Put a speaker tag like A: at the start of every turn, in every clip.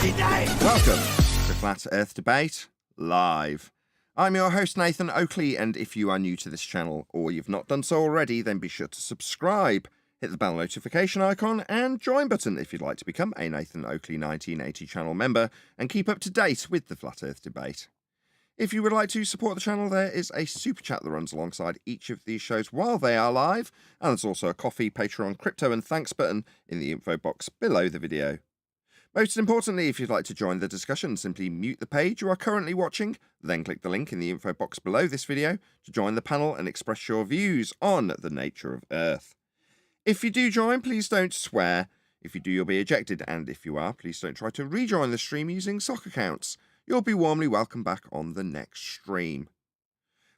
A: Welcome to Flat Earth Debate Live. I'm your host Nathan Oakley, and if you are new to this channel or you've not done so already, then be sure to subscribe, hit the bell notification icon and join button if you'd like to become a Nathan Oakley 1980 channel member and keep up to date with the Flat Earth Debate. If you would like to support the channel, there is a super chat that runs alongside each of these shows while they are live, and there's also a coffee, Patreon, crypto and thanks button in the info box below the video. Most importantly, if you'd like to join the discussion, simply mute the page you are currently watching, then click the link in the info box below this video to join the panel and express your views on the nature of Earth. If you do join, please don't swear. If you do, you'll be ejected, and if you are, please don't try to rejoin the stream using sock accounts. You'll be warmly welcomed back on the next stream.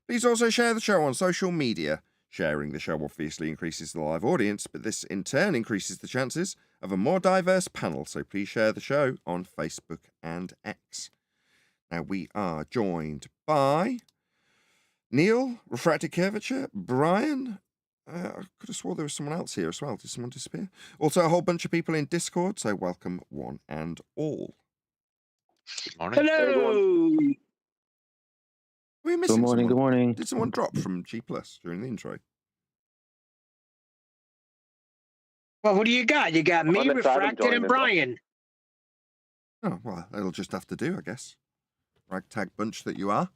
A: Please also share the show on social media. Sharing the show obviously increases the live audience, but this in turn increases the chances of a more diverse panel, so please share the show on Facebook and X. Now we are joined by Neil, Refracted Curvature, Brian, I could have swore there was someone else here as well. Did someone disappear? Also a whole bunch of people in Discord, so welcome one and all.
B: Good morning.
C: Hello.
A: Are we missing
D: Good morning,
A: someone?
D: good morning.
A: Did someone drop from G Plus during the intro?
C: Well, what do you got? You got me, Refracted, and Brian.
A: Oh, well, it'll just have to do, I guess. Ragtag bunch that you are.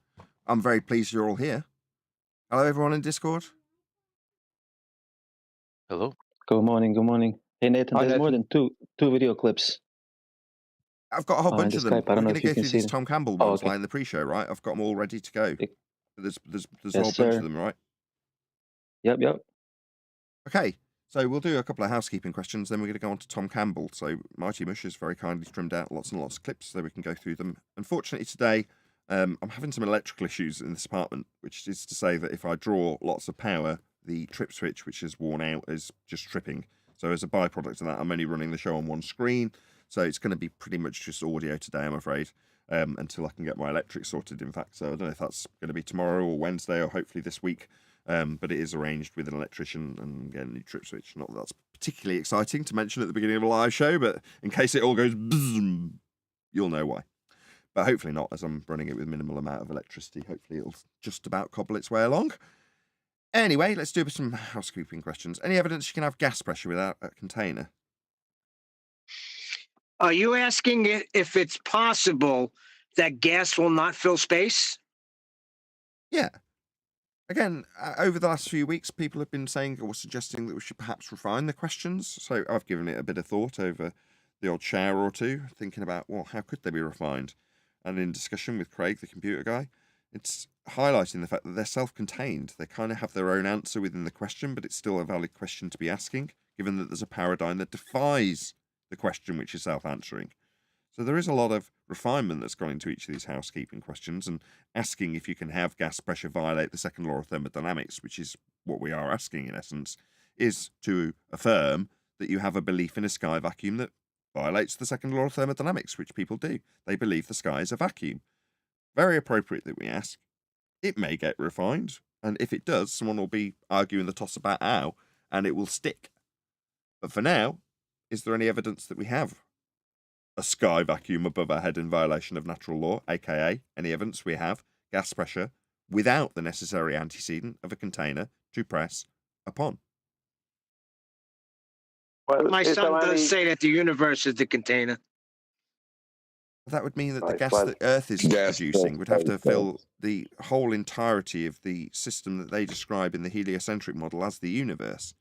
A: I'm very pleased you're all here. Hello, everyone in Discord.
B: Hello.
D: Good morning, good morning. Hey Nathan,
B: Hi,
D: there's
B: Nathan.
D: more than two video clips.
A: I've got a whole bunch
D: in
A: of
D: the
A: them.
D: Skype. I don't
A: We're
D: know
A: going
D: if
A: to
D: you
A: go
D: can
A: through
D: see
A: these
D: them.
A: Tom Campbell
D: Oh,
A: ones
D: okay.
A: like in the pre-show, right? I've got them all ready to go.
D: It-
A: There's a
D: Yes,
A: whole bunch
D: sir.
A: of them, right?
D: Yep.
A: Okay, so we'll do a couple of housekeeping questions, then we're going to go on to Tom Campbell. So Mighty Mush has very kindly trimmed out lots and lots of clips so we can go through them. Unfortunately today, I'm having some electrical issues in this apartment, which is to say that if I draw lots of power, the trip switch, which is worn out, is just tripping. So as a byproduct of that, I'm only running the show on one screen. So it's going to be pretty much just audio today, I'm afraid, until I can get my electric sorted, in fact. So I don't know if that's going to be tomorrow or Wednesday or hopefully this week. But it is arranged with an electrician and get a new trip switch. Not that that's particularly exciting to mention at the beginning of a live show, but in case it all goes bzzz, you'll know why. But hopefully not, as I'm running it with minimal amount of electricity. Hopefully it'll just about cobble its way along. Anyway, let's do some housekeeping questions. Any evidence you can have gas pressure without a container?
C: Are you asking if it's possible that gas will not fill space?
A: Yeah. Again, over the last few weeks, people have been saying or suggesting that we should perhaps refine the questions. So I've given it a bit of thought over the odd shower or two, thinking about, well, how could they be refined? And in discussion with Craig, the computer guy, it's highlighting the fact that they're self-contained. They kind of have their own answer within the question, but it's still a valid question to be asking, given that there's a paradigm that defies the question which is self-answering. So there is a lot of refinement that's gone into each of these housekeeping questions, and asking if you can have gas pressure violate the second law of thermodynamics, which is what we are asking in essence, is to affirm that you have a belief in a sky vacuum that violates the second law of thermodynamics, which people do. They believe the sky is a vacuum. Very appropriate that we ask. It may get refined, and if it does, someone will be arguing the toss about how, and it will stick. But for now, is there any evidence that we have a sky vacuum above our head in violation of natural law, aka any evidence we have gas pressure without the necessary antecedent of a container to press upon?
E: Well,
C: My son does say that the universe is the container.
A: That would mean that the
E: Right,
A: gas
E: well,
A: that Earth is
E: gas
A: producing would have to
E: does.
A: fill the whole entirety of the system that they describe in the heliocentric model as the universe.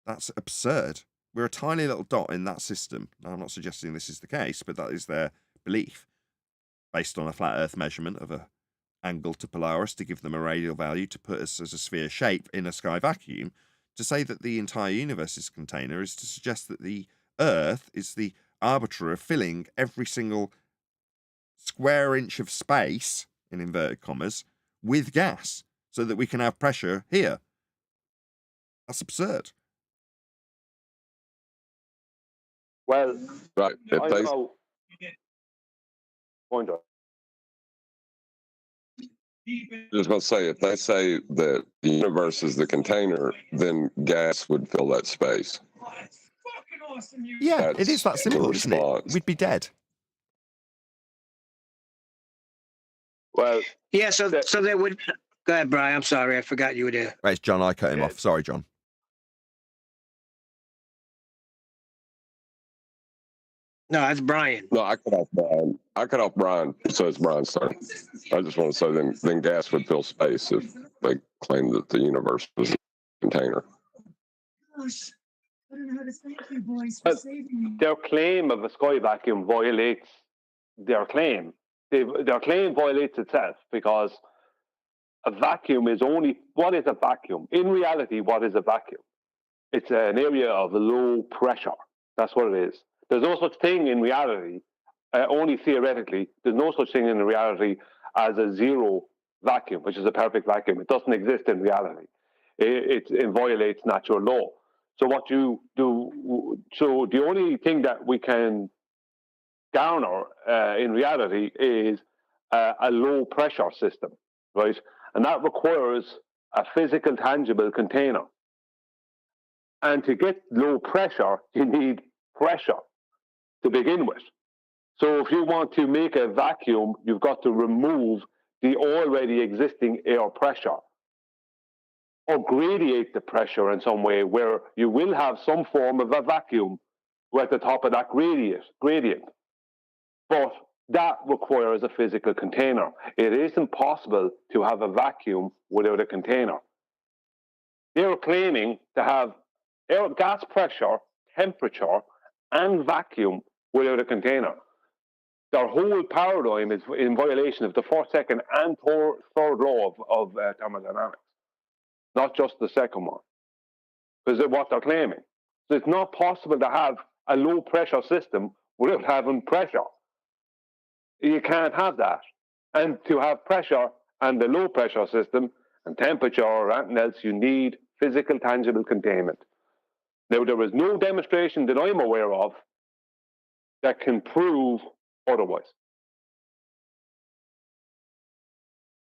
A: That's absurd. We're a tiny little dot in that system. Now, I'm not suggesting this is the case, but that is their belief, based on a flat Earth measurement of a angle to Polaris to give them a radial value to put us as a sphere shape in a sky vacuum. To say that the entire universe is a container is to suggest that the Earth is the arbiter of filling every single square inch of space, in inverted commas, with gas, so that we can have pressure here. That's absurd.
E: Well,
F: Right. If
E: I
F: they
E: know. Point out.
F: just going to say, if they say that the universe is the container, then gas would fill that space.
A: Yeah, it is that
F: That's
A: simple,
F: the
A: isn't it?
F: response.
A: We'd be dead.
E: Well,
C: Yeah, so they would. Go ahead, Brian. I'm sorry, I forgot you were there.
A: Wait, it's John. I cut him
E: Yeah.
A: off. Sorry, John.
C: No, that's Brian.
F: No, I cut off Brian. So it's Brian's turn. I just want to say then gas would fill space if they claim that the universe was a container.
G: Gosh, I don't know how to thank you boys for
E: Well,
G: saving me.
E: their claim of a sky vacuum violates their claim. Their claim violates itself because a vacuum is only, what is a vacuum? In reality, what is a vacuum? It's an area of low pressure. That's what it is. There's no such thing in reality, only theoretically, there's no such thing in reality as a zero vacuum, which is a perfect vacuum. It doesn't exist in reality. It violates natural law. So what you do, so the only thing that we can garner in reality is a low pressure system, right? And that requires a physical, tangible container. And to get low pressure, you need pressure to begin with. So if you want to make a vacuum, you've got to remove the already existing air pressure or gradiate the pressure in some way where you will have some form of a vacuum at the top of that gradient. But that requires a physical container. It isn't possible to have a vacuum without a container. They're claiming to have gas pressure, temperature, and vacuum without a container. Their whole paradigm is in violation of the first, second, and third law of thermodynamics, not just the second one, because of what they're claiming. So it's not possible to have a low pressure system without having pressure. You can't have that. And to have pressure and the low pressure system and temperature or anything else, you need physical, tangible containment. Now, there is no demonstration that I'm aware of that can prove otherwise.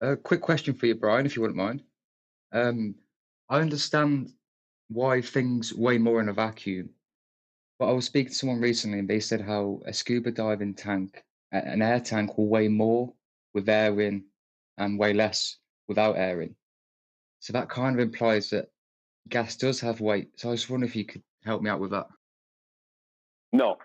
H: A quick question for you, Brian, if you wouldn't mind. I understand why things weigh more in a vacuum, but I was speaking to someone recently and they said how a scuba diving tank, an air tank, will weigh more with air in and weigh less without air in. So that kind of implies that gas does have weight. So I was wondering if you could help me out with that.
E: No.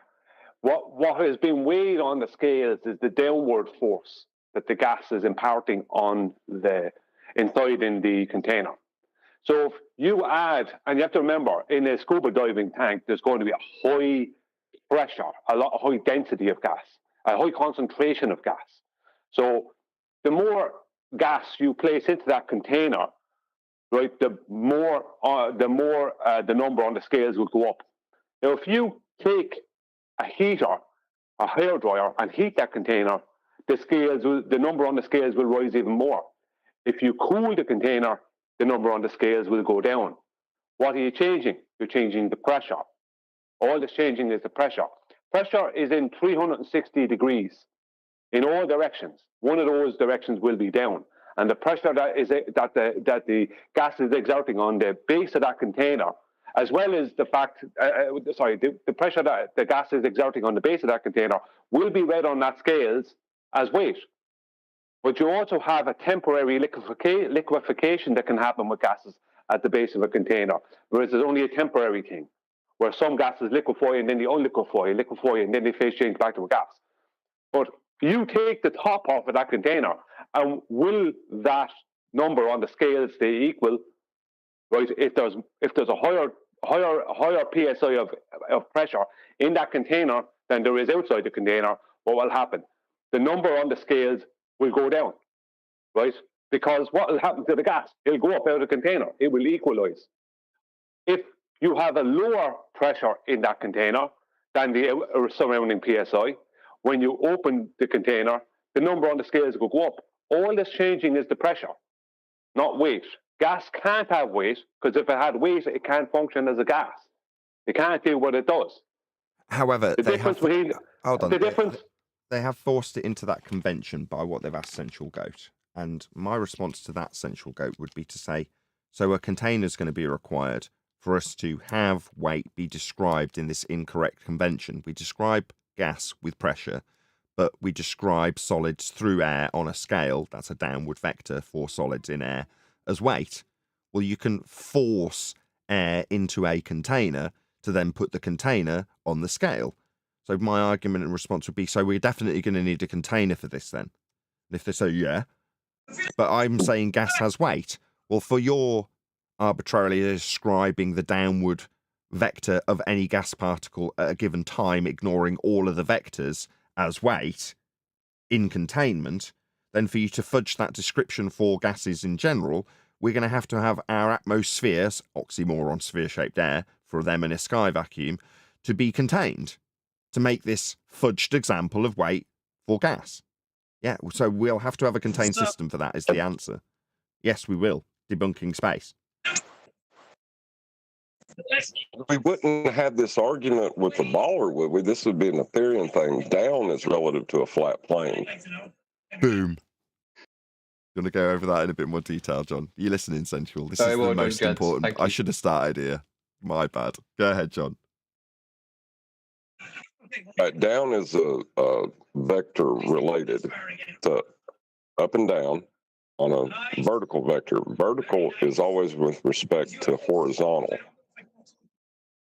E: What has been weighed on the scales is the downward force that the gas is imparting on the inside in the container. So if you add, and you have to remember, in a scuba diving tank, there's going to be a high pressure, high density of gas, a high concentration of gas. So the more gas you place into that container, right, the more the number on the scales will go up. Now, if you take a heater, a hairdryer, and heat that container, the number on the scales will rise even more. If you cool the container, the number on the scales will go down. What are you changing? You're changing the pressure. All that's changing is the pressure. Pressure is in 360 degrees in all directions. One of those directions will be down. And the pressure that the gas is exerting on the base of that container, as well as the fact, the pressure that the gas is exerting on the base of that container will be read on that scales as weight. But you also have a temporary liquefaction that can happen with gases at the base of a container, whereas it's only a temporary thing, where some gases liquefy and then they unliquefy, and then they phase change back to a gas. But you take the top off of that container, and will that number on the scale stay equal? Right? If there's a higher psi of pressure in that container than there is outside the container, what will happen? The number on the scales will go down, right? Because what will happen to the gas? It'll go up out of the container. It will equalize. If you have a lower pressure in that container than the surrounding psi, when you open the container, the number on the scales will go up. All that's changing is the pressure, not weight. Gas can't have weight, because if it had weight, it can't function as a gas. It can't do what it does.
A: However,
E: The difference between the difference.
A: They have forced it into that convention by what they've asked Central Goat. And my response to that Central Goat would be to say, so a container is going to be required for us to have weight be described in this incorrect convention. We describe gas with pressure, but we describe solids through air on a scale, that's a downward vector for solids in air, as weight. Well, you can force air into a container to then put the container on the scale. So my argument and response would be, so we're definitely going to need a container for this then. And if they say, yeah, but I'm saying gas has weight. Well, for your arbitrarily describing the downward vector of any gas particle at a given time, ignoring all of the vectors as weight in containment, then for you to fudge that description for gases in general, we're going to have our atmospheres, oxymoron sphere-shaped air, for them in a sky vacuum, to be contained, to make this fudged example of weight for gas. Yeah, so we'll have to have a contained system for that, is the answer. Yes, we will. Debunking space.
F: We wouldn't have this argument with the baller, would we? This would be an Ethereum thing. Down is relative to a flat plane.
A: Boom. Going to go over that in a bit more detail, John. You listening, Sensual? This is the most important. I should have started here. My bad. Go ahead, John.
F: Down is a vector related to up and down on a vertical vector. Vertical is always with respect to horizontal.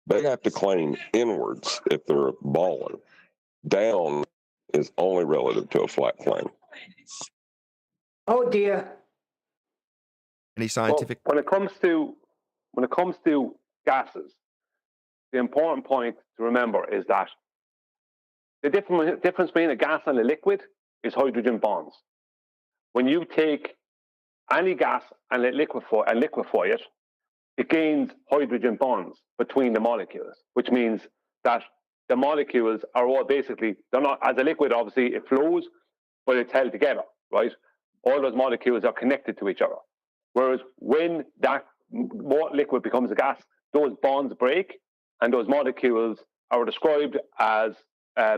F: They have to claim inwards if they're a baller. Down is only relative to a flat plane.
C: Oh dear.
A: Any scientific?
E: Well, when it comes to gases, the important point to remember is that the difference between a gas and a liquid is hydrogen bonds. When you take any gas and liquefy it, it gains hydrogen bonds between the molecules, which means that the molecules are all basically, they're not, as a liquid, obviously it flows, but it's held together, right? All those molecules are connected to each other. Whereas when that liquid becomes a gas, those bonds break and those molecules are described as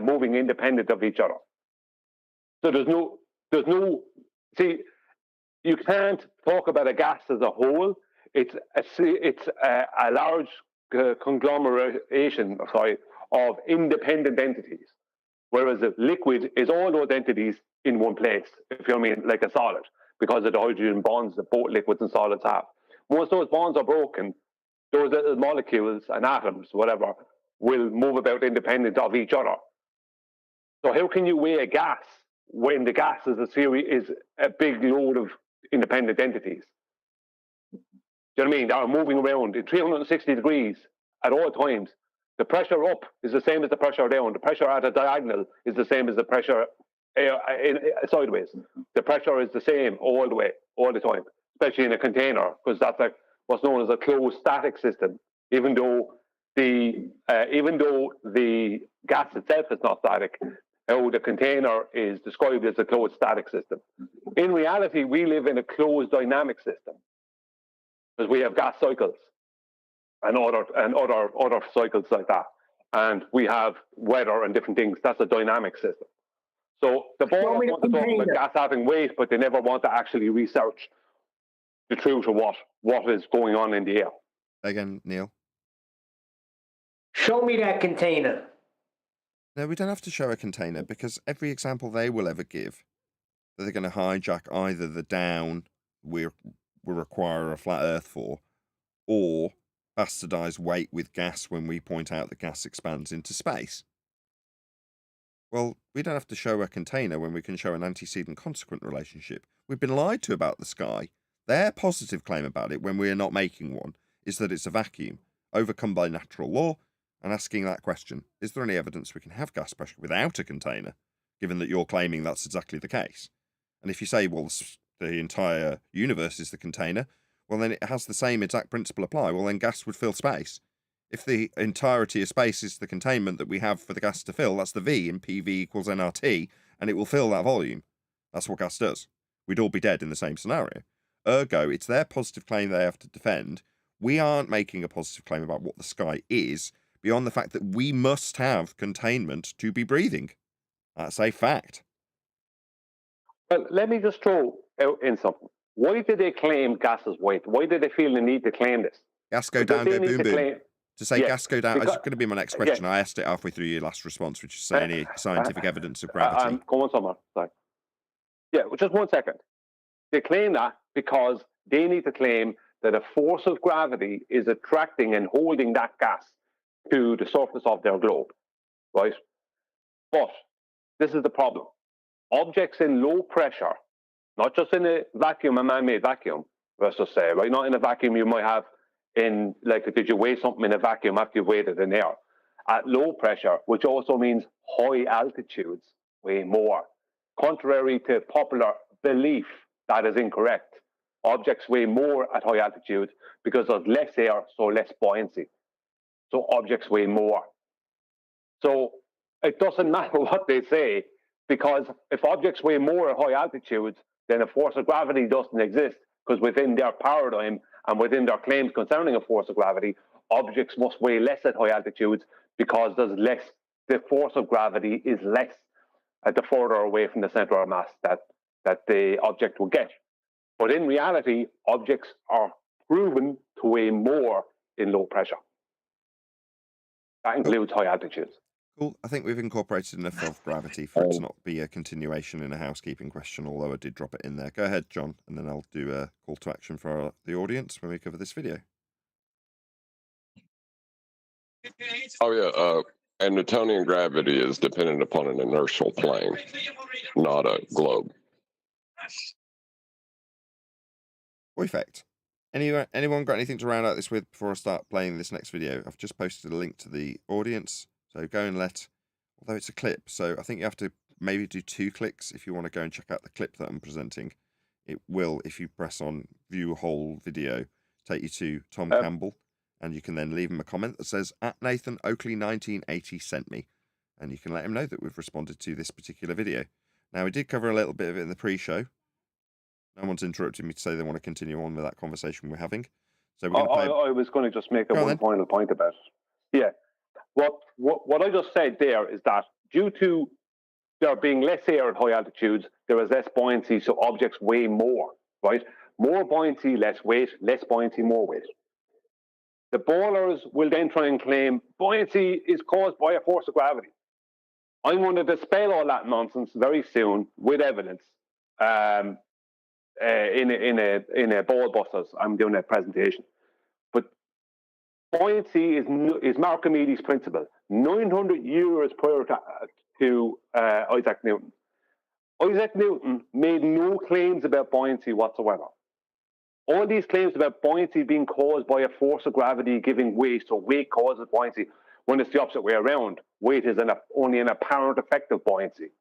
E: moving independent of each other. So there's no, see, you can't talk about a gas as a whole. It's a large conglomeration, of independent entities, whereas a liquid is all those entities in one place, if you know what I mean, like a solid, because of the hydrogen bonds that both liquids and solids have. Once those bonds are broken, those little molecules and atoms, whatever, will move about independent of each other. So how can you weigh a gas when the gas is a big load of independent entities? Do you know what I mean? They are moving around in 360 degrees at all times. The pressure up is the same as the pressure down. The pressure at a diagonal is the same as the pressure sideways. The pressure is the same all the way, all the time, especially in a container, because that's like what's known as a closed static system. Even though the gas itself is not static, how the container is described as a closed static system. In reality, we live in a closed dynamic system because we have gas cycles and other cycles like that, and we have weather and different things. That's a dynamic system. So the ballers want to talk about gas having weight, but they never want to actually research the truth of what is going on in the air.
A: Again, Neil.
C: Show me that container.
A: No, we don't have to show a container because every example they will ever give, that they're going to hijack either the down we require a flat Earth for, or bastardize weight with gas when we point out that gas expands into space. Well, we don't have to show a container when we can show an antecedent consequent relationship. We've been lied to about the sky. Their positive claim about it, when we are not making one, is that it's a vacuum, overcome by natural law, and asking that question, is there any evidence we can have gas pressure without a container, given that you're claiming that's exactly the case? And if you say, well, the entire universe is the container, well, then it has the same exact principle apply. Well, then gas would fill space. If the entirety of space is the containment that we have for the gas to fill, that's the V in PV equals nRT, and it will fill that volume. That's what gas does. We'd all be dead in the same scenario. Ergo, it's their positive claim they have to defend. We aren't making a positive claim about what the sky is, beyond the fact that we must have containment to be breathing. That's a fact.
E: Well, let me just throw out in something. Why did they claim gas is weight? Why did they feel the need to claim this?
A: Gas go down, go boom, boom. To say
E: Yeah,
A: gas go down,
E: because-
A: it's going to be my next question. I asked it halfway through your last response, which is say any scientific evidence of gravity.
E: Go on, Summer. Sorry. Yeah, well, just 1 second. They claim that because they need to claim that a force of gravity is attracting and holding that gas to the surface of their globe, right? But this is the problem. Objects in low pressure, not just in a vacuum, a man-made vacuum, let's just say, right? Not in a vacuum you might have in, like, did you weigh something in a vacuum after you've weighed it in air? At low pressure, which also means high altitudes, weigh more. Contrary to popular belief, that is incorrect. Objects weigh more at high altitude because there's less air, so less buoyancy. So objects weigh more. So it doesn't matter what they say, because if objects weigh more at high altitudes, then a force of gravity doesn't exist, because within their paradigm and within their claims concerning a force of gravity, objects must weigh less at high altitudes because there's less, the force of gravity is less at the further away from the center of mass that the object will get. But in reality, objects are proven to weigh more in low pressure. That includes high altitudes.
A: Cool. I think we've incorporated enough of gravity for it to not be a continuation in a housekeeping question, although I did drop it in there. Go ahead, John, and then I'll do a call to action for the audience when we cover this video.
F: Oh, yeah. And Newtonian gravity is dependent upon an inertial plane, not a globe.
A: Perfect. Anyone got anything to round out this with before I start playing this next video? I've just posted a link to the audience, so go and although it's a clip, so I think you have to maybe do 2 clicks if you want to go and check out the clip that I'm presenting. It will, if you press on view whole video, take you to Tom Campbell, and you can then leave him a comment that says, @Nathan Oakley 1980 sent me, and you can let him know that we've responded to this particular video. Now, we did cover a little bit of it in the pre-show. No one's interrupted me to say they want to continue on with that conversation we're having. So we're
E: I was going to just make one final point about it. Yeah. What I just said there is that due to there being less air at high altitudes, there is less buoyancy, so objects weigh more, right? More buoyancy, less weight, less buoyancy, more weight. The ballers will then try and claim buoyancy is caused by a force of gravity. I'm going to dispel all that nonsense very soon with evidence. In a ball busters, I'm doing a presentation. But buoyancy is Archimedes' principle. 900 years prior to Isaac Newton. Isaac Newton made no claims about buoyancy whatsoever. All these claims about buoyancy being caused by a force of gravity giving weight, so weight causes buoyancy, when it's the opposite way around. Weight is only an apparent effect of buoyancy.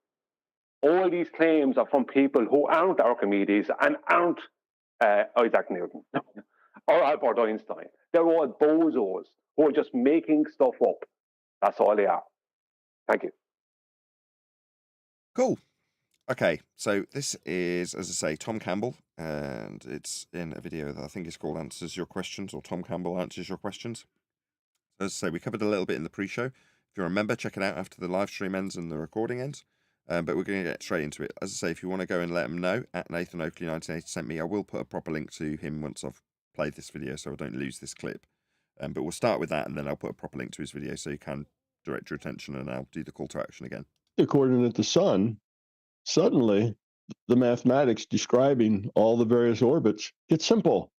E: All these claims are from people who aren't Archimedes and aren't Isaac Newton or Albert Einstein. They're all bozos who are just making stuff up. That's all they are. Thank you.
A: Cool. Okay, so this is, as I say, Tom Campbell, and it's in a video that I think is called Answers Your Questions, or Tom Campbell Answers Your Questions. As I say, we covered a little bit in the pre-show. If you remember, check it out after the live stream ends and the recording ends. But we're going to get straight into it. As I say, if you want to go and let him know, @Nathan Oakley 1980 sent me, I will put a proper link to him once I've played this video so I don't lose this clip. But we'll start with that, and then I'll put a proper link to his video so you can direct your attention, and I'll do the call to action again.
I: The coordinate of the sun, suddenly the mathematics describing all the various orbits gets simple.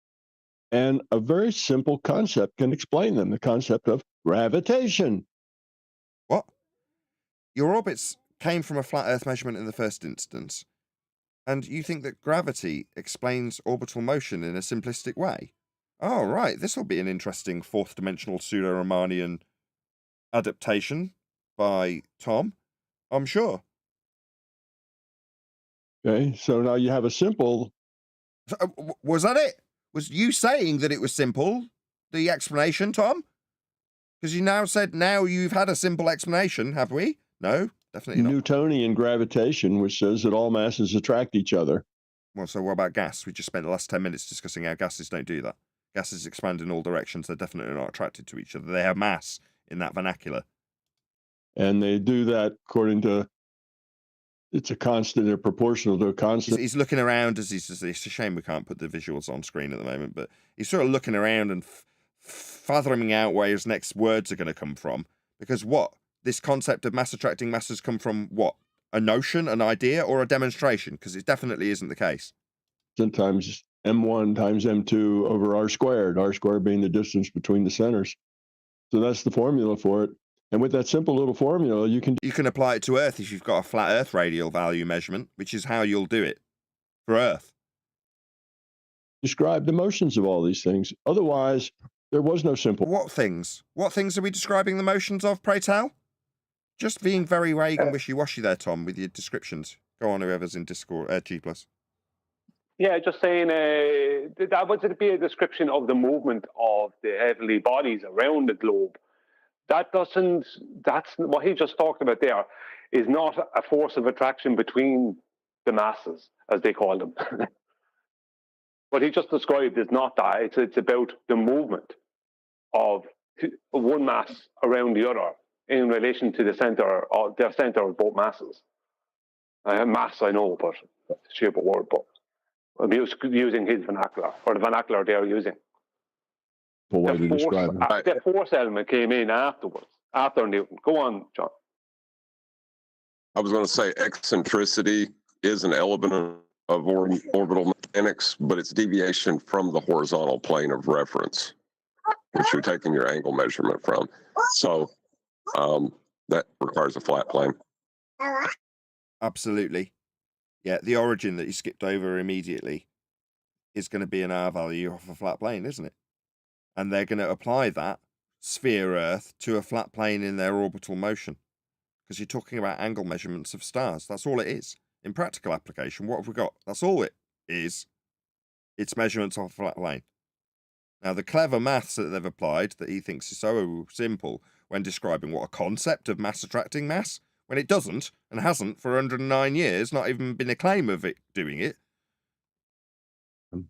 I: And a very simple concept can explain them, the concept of gravitation.
A: What? Your orbits came from a flat Earth measurement in the first instance, and you think that gravity explains orbital motion in a simplistic way? Oh, right, this will be an interesting fourth-dimensional pseudo-Riemannian adaptation by Tom, I'm sure.
I: Okay, so now you have a simple...
A: Was that it? Was you saying that it was simple, the explanation, Tom? Because you now said now you've had a simple explanation, have we? No, definitely not.
I: Newtonian gravitation, which says that all masses attract each other.
A: Well, so what about gas? We just spent the last 10 minutes discussing how gases don't do that. Gases expand in all directions. They're definitely not attracted to each other. They have mass in that vernacular.
I: And they do that according to... It's a constant, they're proportional to a constant.
A: He's looking around as it's a shame we can't put the visuals on screen at the moment, but he's sort of looking around and fathoming out where his next words are going to come from. Because what? This concept of mass attracting mass has come from what? A notion, an idea, or a demonstration? Because it definitely isn't the case.
I: Times m1 times m2 over r squared being the distance between the centers. So that's the formula for it. And with that simple little formula, you can
A: apply it to Earth if you've got a flat Earth radial value measurement, which is how you'll do it for Earth.
I: describe the motions of all these things. Otherwise, there was no simple.
A: What things? What things are we describing the motions of, pray tell? Just being very vague and wishy-washy there, Tom, with your descriptions. Go on, whoever's in Discord, G+.
E: Yeah, just saying that was to be a description of the movement of the heavenly bodies around the globe. That's what he just talked about there, is not a force of attraction between the masses, as they call them. What he just described is not that. It's about the movement of one mass around the other in relation to the center of both masses. Mass, I know, but it's a shape of word, but I'm using his vernacular, or the vernacular they're using. The force element came in afterwards, after Newton. Go on, John.
F: I was going to say eccentricity is an element of orbital mechanics, but it's deviation from the horizontal plane of reference, which you're taking your angle measurement from. So that requires a flat plane.
A: Absolutely. Yeah, the origin that you skipped over immediately is going to be an R value off a flat plane, isn't it? And they're going to apply that sphere Earth to a flat plane in their orbital motion. Because you're talking about angle measurements of stars. That's all it is. In practical application, what have we got? That's all it is. It's measurements of a flat plane. Now, the clever maths that they've applied that he thinks is so simple when describing what a concept of mass attracting mass, when it doesn't and hasn't for 109 years, not even been a claim of it doing it.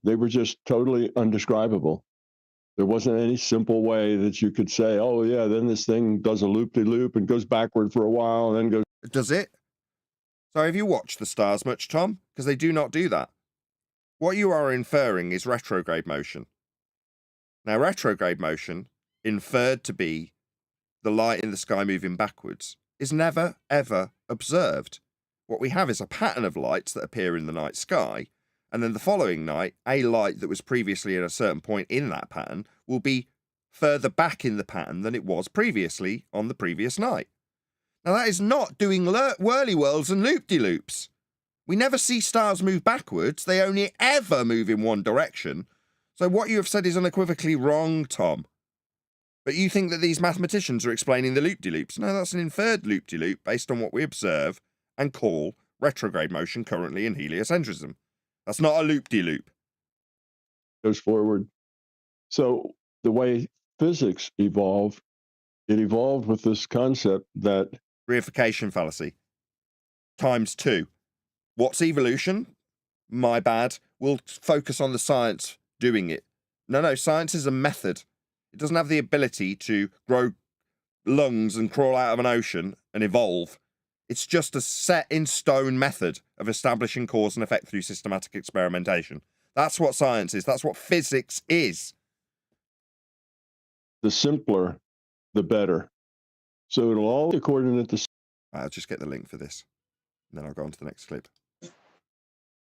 I: They were just totally undescribable. There wasn't any simple way that you could say, oh, yeah, then this thing does a loop-de-loop and goes backward for a while and then goes.
A: Does it? So have you watched the stars much, Tom? Because they do not do that. What you are inferring is retrograde motion. Now, retrograde motion, inferred to be the light in the sky moving backwards, is never, ever observed. What we have is a pattern of lights that appear in the night sky, and then the following night, a light that was previously at a certain point in that pattern will be further back in the pattern than it was previously on the previous night. Now, that is not doing whirly-whirls and loop-de-loops. We never see stars move backwards. They only ever move in one direction. So what you have said is unequivocally wrong, Tom. But you think that these mathematicians are explaining the loop-de-loops. No, that's an inferred loop-de-loop based on what we observe and call retrograde motion currently in heliocentrism. That's not a loop-de-loop.
I: Goes forward. So the way physics evolved, it evolved with this concept that
A: reification fallacy times 2. What's evolution? My bad. We'll focus on the science doing it. No, science is a method. It doesn't have the ability to grow lungs and crawl out of an ocean and evolve. It's just a set in stone method of establishing cause and effect through systematic experimentation. That's what science is. That's what physics is.
I: The simpler, the better. So it'll all be coordinate the.
A: I'll just get the link for this, and then I'll go on to the next clip.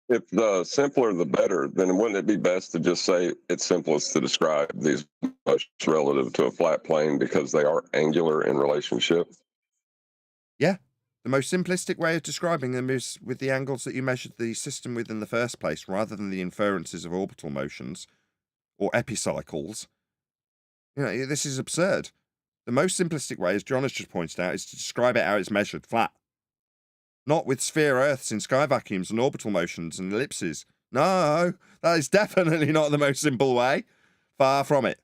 F: If the simpler the better, then wouldn't it be best to just say it's simplest to describe these motions relative to a flat plane because they are angular in relationship?
A: Yeah. The most simplistic way of describing them is with the angles that you measured the system with in the first place, rather than the inferences of orbital motions or epicycles. You know, this is absurd. The most simplistic way, as John has just pointed out, is to describe it how it's measured flat. Not with sphere Earths in sky vacuums and orbital motions and ellipses. No, that is definitely not the most simple way. Far from it.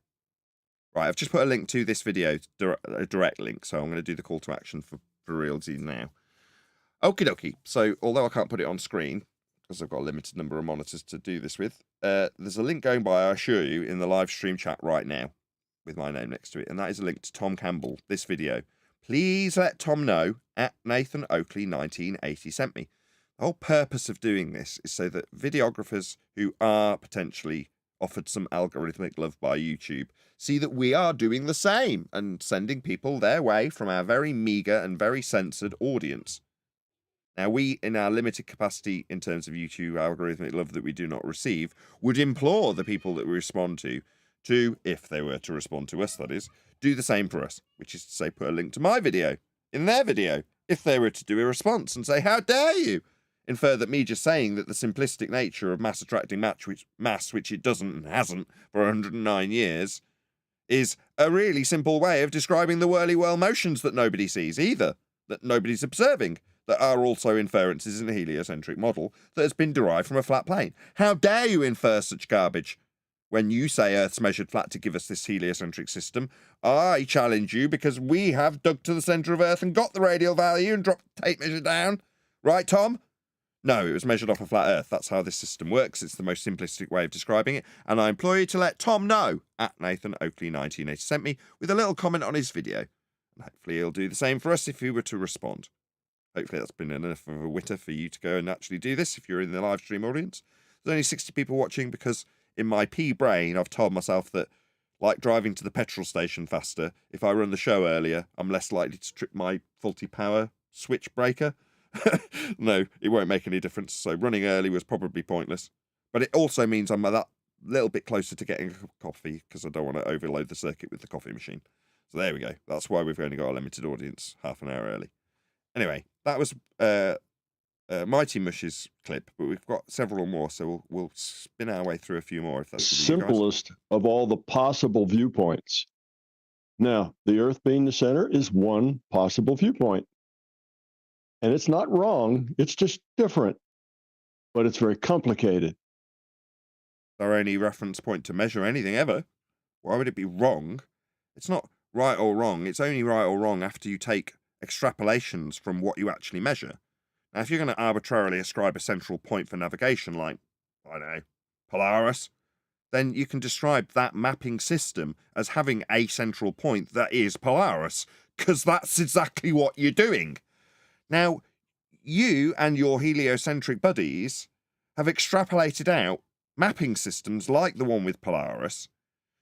A: Right, I've just put a link to this video, a direct link, so I'm going to do the call to action for realty now. Okie dokie. So, although I can't put it on screen, because I've got a limited number of monitors to do this with, there's a link going by, I assure you, in the live stream chat right now, with my name next to it, and that is a link to Tom Campbell, this video. Please let Tom know at Nathan Oakley 1980 sent me. The whole purpose of doing this is so that videographers who are potentially offered some algorithmic love by YouTube, see that we are doing the same and sending people their way from our very meagre and very censored audience. Now, we, in our limited capacity in terms of YouTube algorithmic love that we do not receive, would implore the people that we respond to, if they were to respond to us, that is, do the same for us, which is to say, put a link to my video in their video, if they were to do a response and say, how dare you? Infer that me just saying that the simplistic nature of mass attracting mass, which it doesn't and hasn't for 109 years, is a really simple way of describing the whirly-whirl motions that nobody sees either, that nobody's observing, that are also inferences in a heliocentric model that has been derived from a flat plane. How dare you infer such garbage? When you say Earth's measured flat to give us this heliocentric system, I challenge you because we have dug to the centre of Earth and got the radial value and dropped the tape measure down. Right, Tom? No, it was measured off a flat Earth. That's how this system works. It's the most simplistic way of describing it. And I implore you to let Tom know, at Nathan Oakley 1980 sent me, with a little comment on his video. And hopefully he'll do the same for us if he were to respond. Hopefully that's been enough of a witter for you to go and actually do this if you're in the live stream audience. There's only 60 people watching because in my pea brain I've told myself that, like driving to the petrol station faster, if I run the show earlier, I'm less likely to trip my faulty power switch breaker. No, it won't make any difference. So running early was probably pointless. But it also means I'm that little bit closer to getting a cup of coffee because I don't want to overload the circuit with the coffee machine. So there we go. That's why we've only got a limited audience half an hour early. Anyway, that was Mighty Mush's clip, but we've got several more, so we'll spin our way through a few more if that's good with you guys.
I: Simplest of all the possible viewpoints. Now, the Earth being the center is one possible viewpoint. And it's not wrong, it's just different, but it's very complicated.
A: Our only reference point to measure anything ever. Why would it be wrong? It's not right or wrong, it's only right or wrong after you take extrapolations from what you actually measure. Now, if you're going to arbitrarily ascribe a central point for navigation, like, I don't know, Polaris, then you can describe that mapping system as having a central point that is Polaris, because that's exactly what you're doing. Now, you and your heliocentric buddies have extrapolated out mapping systems like the one with Polaris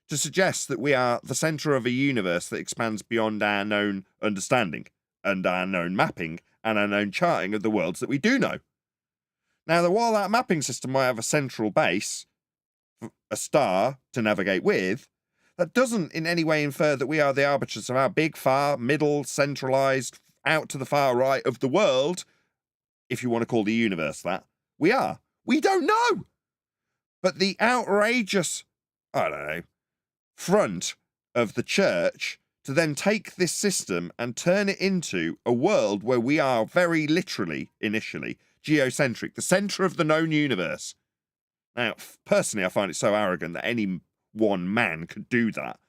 A: to suggest that we are the centre of a universe that expands beyond our known understanding and our known mapping and our known charting of the worlds that we do know. Now, while that mapping system might have a central base, a star to navigate with, that doesn't in any way infer that we are the arbiters of our big, far, middle, centralised, out to the far right of the world, if you want to call the universe that. We are. We don't know. But the outrageous, I don't know, front of the church to then take this system and turn it into a world where we are very literally, initially, geocentric, the centre of the known universe. Now, personally, I find it so arrogant that any one man could do that.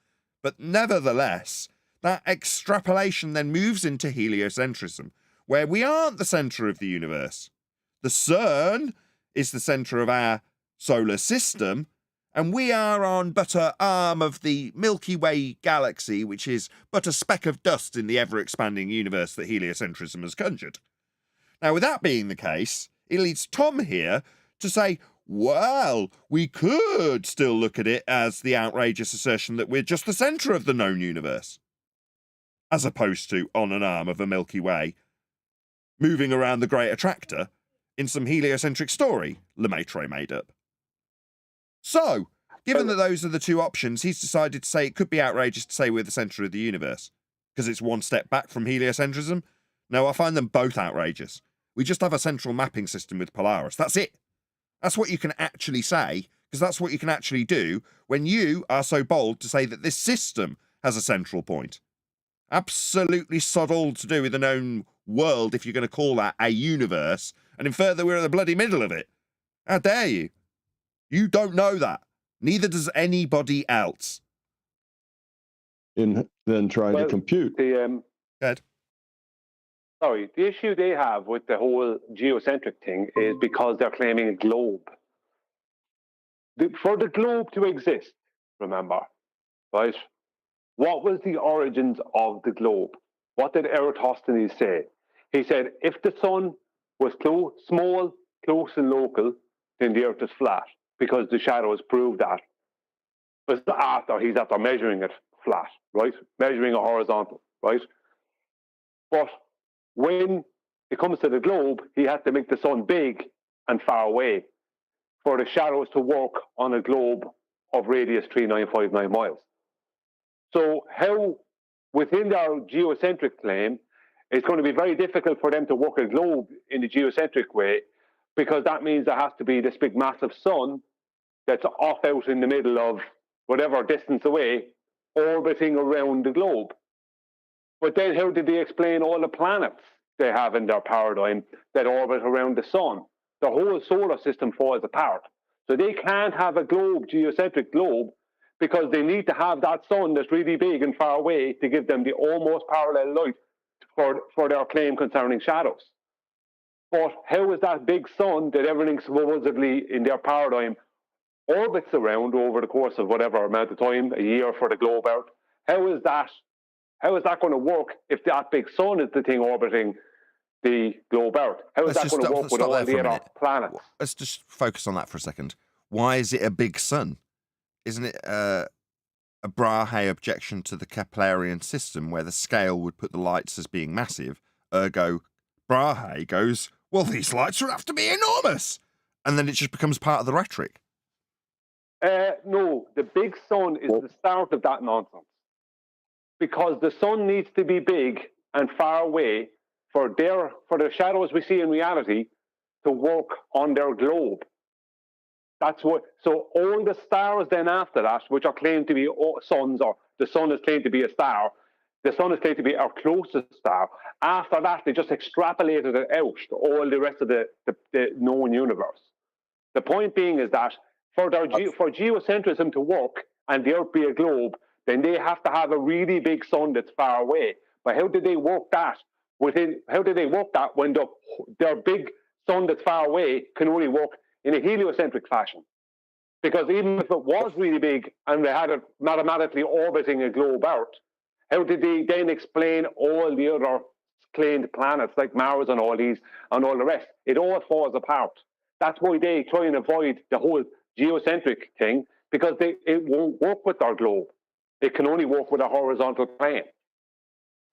A: But nevertheless, that extrapolation then moves into heliocentrism, where we aren't the centre of the universe. The CERN is the centre of our solar system, and we are on but an arm of the Milky Way galaxy, which is but a speck of dust in the ever-expanding universe that heliocentrism has conjured. Now, with that being the case, it leads Tom here to say, well, we could still look at it as the outrageous assertion that we're just the centre of the known universe, as opposed to on an arm of a Milky Way, moving around the Great Attractor in some heliocentric story Lemaitre made up. So, given that those are the two options, he's decided to say it could be outrageous to say we're the centre of the universe, because it's one step back from heliocentrism. No, I find them both outrageous. We just have a central mapping system with Polaris. That's it. That's what you can actually say, because that's what you can actually do when you are so bold to say that this system has a central point. Absolutely sod all to do with the known world, if you're going to call that a universe, and infer that we're at the bloody middle of it. How dare you? You don't know that. Neither does anybody else.
I: In then trying to compute.
E: The issue they have with the whole geocentric thing is because they're claiming a globe. For the globe to exist, remember, right? What was the origins of the globe? What did Eratosthenes say? He said, if the sun was small, close and local, then the earth is flat, because the shadows prove that. But he's after measuring it flat, right? Measuring it horizontal, right? But when it comes to the globe, he has to make the sun big and far away for the shadows to work on a globe of radius 3959 miles. So how, within our geocentric claim, it's going to be very difficult for them to work a globe in the geocentric way, because that means there has to be this big massive sun that's off out in the middle of whatever distance away, orbiting around the globe. But then how did they explain all the planets they have in their paradigm that orbit around the sun? The whole solar system falls apart. So they can't have a globe, geocentric globe, because they need to have that sun that's really big and far away to give them the almost parallel light for their claim concerning shadows. But how is that big sun that everything supposedly in their paradigm orbits around over the course of whatever amount of time, a year for the globe Earth, how is that going to work if that big sun is the thing orbiting the globe Earth? How is that going to work with all the other planets?
A: Let's just focus on that for a second. Why is it a big sun? Isn't it a Brahe objection to the Keplerian system, where the scale would put the lights as being massive? Ergo, Brahe goes, well, these lights would have to be enormous. And then it just becomes part of the rhetoric.
E: No, the big sun is the start of that nonsense. Because the sun needs to be big and far away for the shadows we see in reality to work on their globe. That's what. So all the stars then after that, which are claimed to be suns, or the sun is claimed to be a star, the sun is claimed to be our closest star. After that, they just extrapolated it out to all the rest of the known universe. The point being is that for geocentrism to work and the Earth be a globe, then they have to have a really big sun that's far away. But how did they work that how did they work that when their big sun that's far away can only work in a heliocentric fashion? Because even if it was really big and they had it mathematically orbiting a globe Earth, how did they then explain all the other claimed planets like Mars and all these and all the rest? It all falls apart. That's why they try and avoid the whole geocentric thing, because it won't work with our globe. It can only work with a horizontal plane.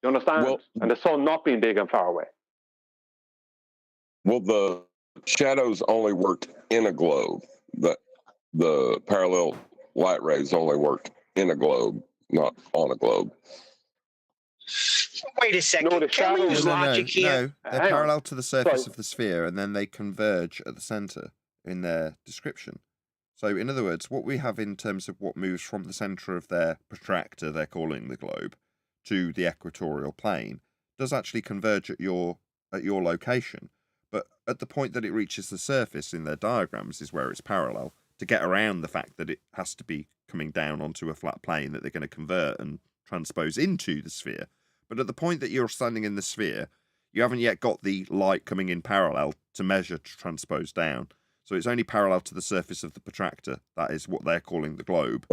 E: You understand?
F: Well,
E: and the sun not being big and far away.
F: Well, the shadows only worked in a globe. The parallel light rays only worked in a globe, not on a globe.
C: Wait a second.
E: No, the
C: Can we
E: shadows-
C: use logic here?
A: No, they're
E: Hang on.
A: parallel to the surface
E: Sorry.
A: of the sphere, and then they converge at the centre in their description. So, in other words, what we have in terms of what moves from the centre of their protractor, they're calling the globe, to the equatorial plane, does actually converge at your location. But at the point that it reaches the surface in their diagrams is where it's parallel, to get around the fact that it has to be coming down onto a flat plane that they're going to convert and transpose into the sphere. But at the point that you're standing in the sphere, you haven't yet got the light coming in parallel to measure to transpose down. So it's only parallel to the surface of the protractor. That is what they're calling the globe.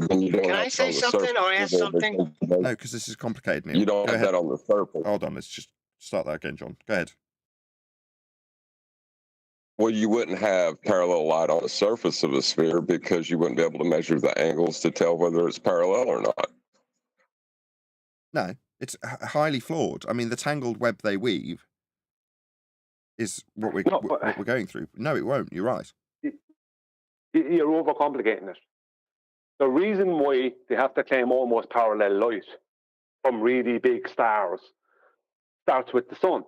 C: Can I say something or ask something?
A: No, because this is complicated, Neil.
F: You don't
A: Go
F: have
A: ahead.
F: that on the surface.
A: Hold on, let's just start that again, John. Go ahead.
F: Well, you wouldn't have parallel light on the surface of a sphere because you wouldn't be able to measure the angles to tell whether it's parallel or not.
A: No, it's highly flawed. I mean, the tangled web they weave is what we're going through. No, it won't. You're right.
E: You're overcomplicating it. The reason why they have to claim almost parallel light from really big stars starts with the sun,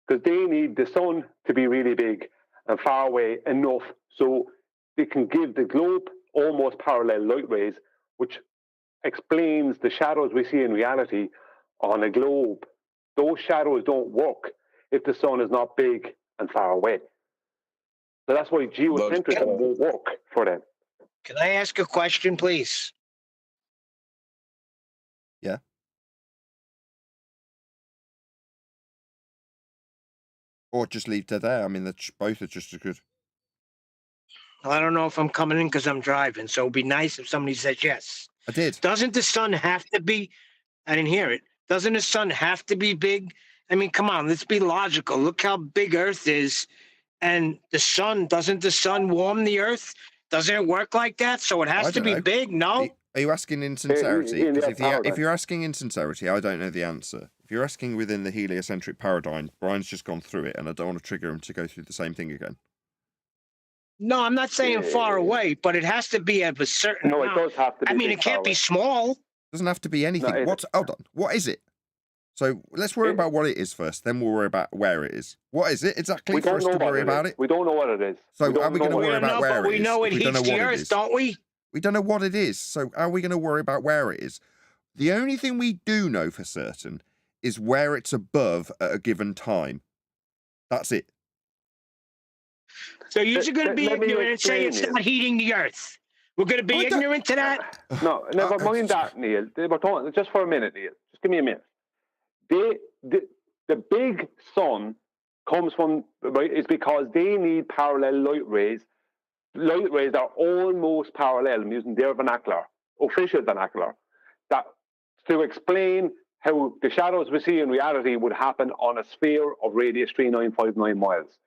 E: because they need the sun to be really big and far away enough so they can give the globe almost parallel light rays, which explains the shadows we see in reality on a globe. Those shadows don't work if the sun is not big and far away. So that's why geocentrism won't work for them.
C: Can I ask a question, please?
A: Yeah. Or just leave dead air. I mean, both are just as good.
C: I don't know if I'm coming in because I'm driving, so it'd be nice if somebody says yes.
A: I did.
C: Doesn't the sun have to be? I didn't hear it. Doesn't the sun have to be big? I mean, come on, let's be logical. Look how big Earth is. And the sun, doesn't the sun warm the Earth? Doesn't it work like that? So it has
A: I
C: to
A: don't
C: be
A: know.
C: big? No.
A: Are you asking in sincerity?
E: in the
A: Because if
E: paradigm.
A: you're asking in sincerity, I don't know the answer. If you're asking within the heliocentric paradigm, Brian's just gone through it, and I don't want to trigger him to go through the same thing again.
C: No, I'm not saying far away, but it has to be of a certain
E: No, it
C: amount.
E: does have to be.
C: I mean,
E: big
C: it can't
E: far
C: be
E: away.
C: small.
A: Doesn't have to be anything.
E: it-
A: Hold on. What is it? So let's worry about what it is first, then we'll worry about where it is. What is it exactly
E: We
A: for
E: don't
A: us
E: know
A: to
E: what
A: worry about it?
E: We don't know what it is.
A: So
E: don't
A: are we
E: know
A: gonna
E: what
A: worry
C: We
E: it
C: don't
A: about
C: know,
A: where
C: but
A: it
C: we
A: is
C: know
A: if
C: it
A: we don't know
C: heats the
A: what it
C: earth,
A: is?
C: don't we?
A: We don't know what it is. So are we going to worry about where it is? The only thing we do know for certain is where it's above at a given time. That's it.
C: So you're going to be
E: let me
C: ignorant and say
E: explain
C: it's
E: you.
C: not heating the earth. We're going to be
A: I don't-
C: ignorant to that?
E: No, never mind that, Neil. We're talking just for a minute, Neil. Just give me a minute. The big sun comes from, right, is because they need parallel light rays. Light rays are almost parallel. I'm using their vernacular, official vernacular, that to explain how the shadows we see in reality would happen on a sphere of radius 3959 miles.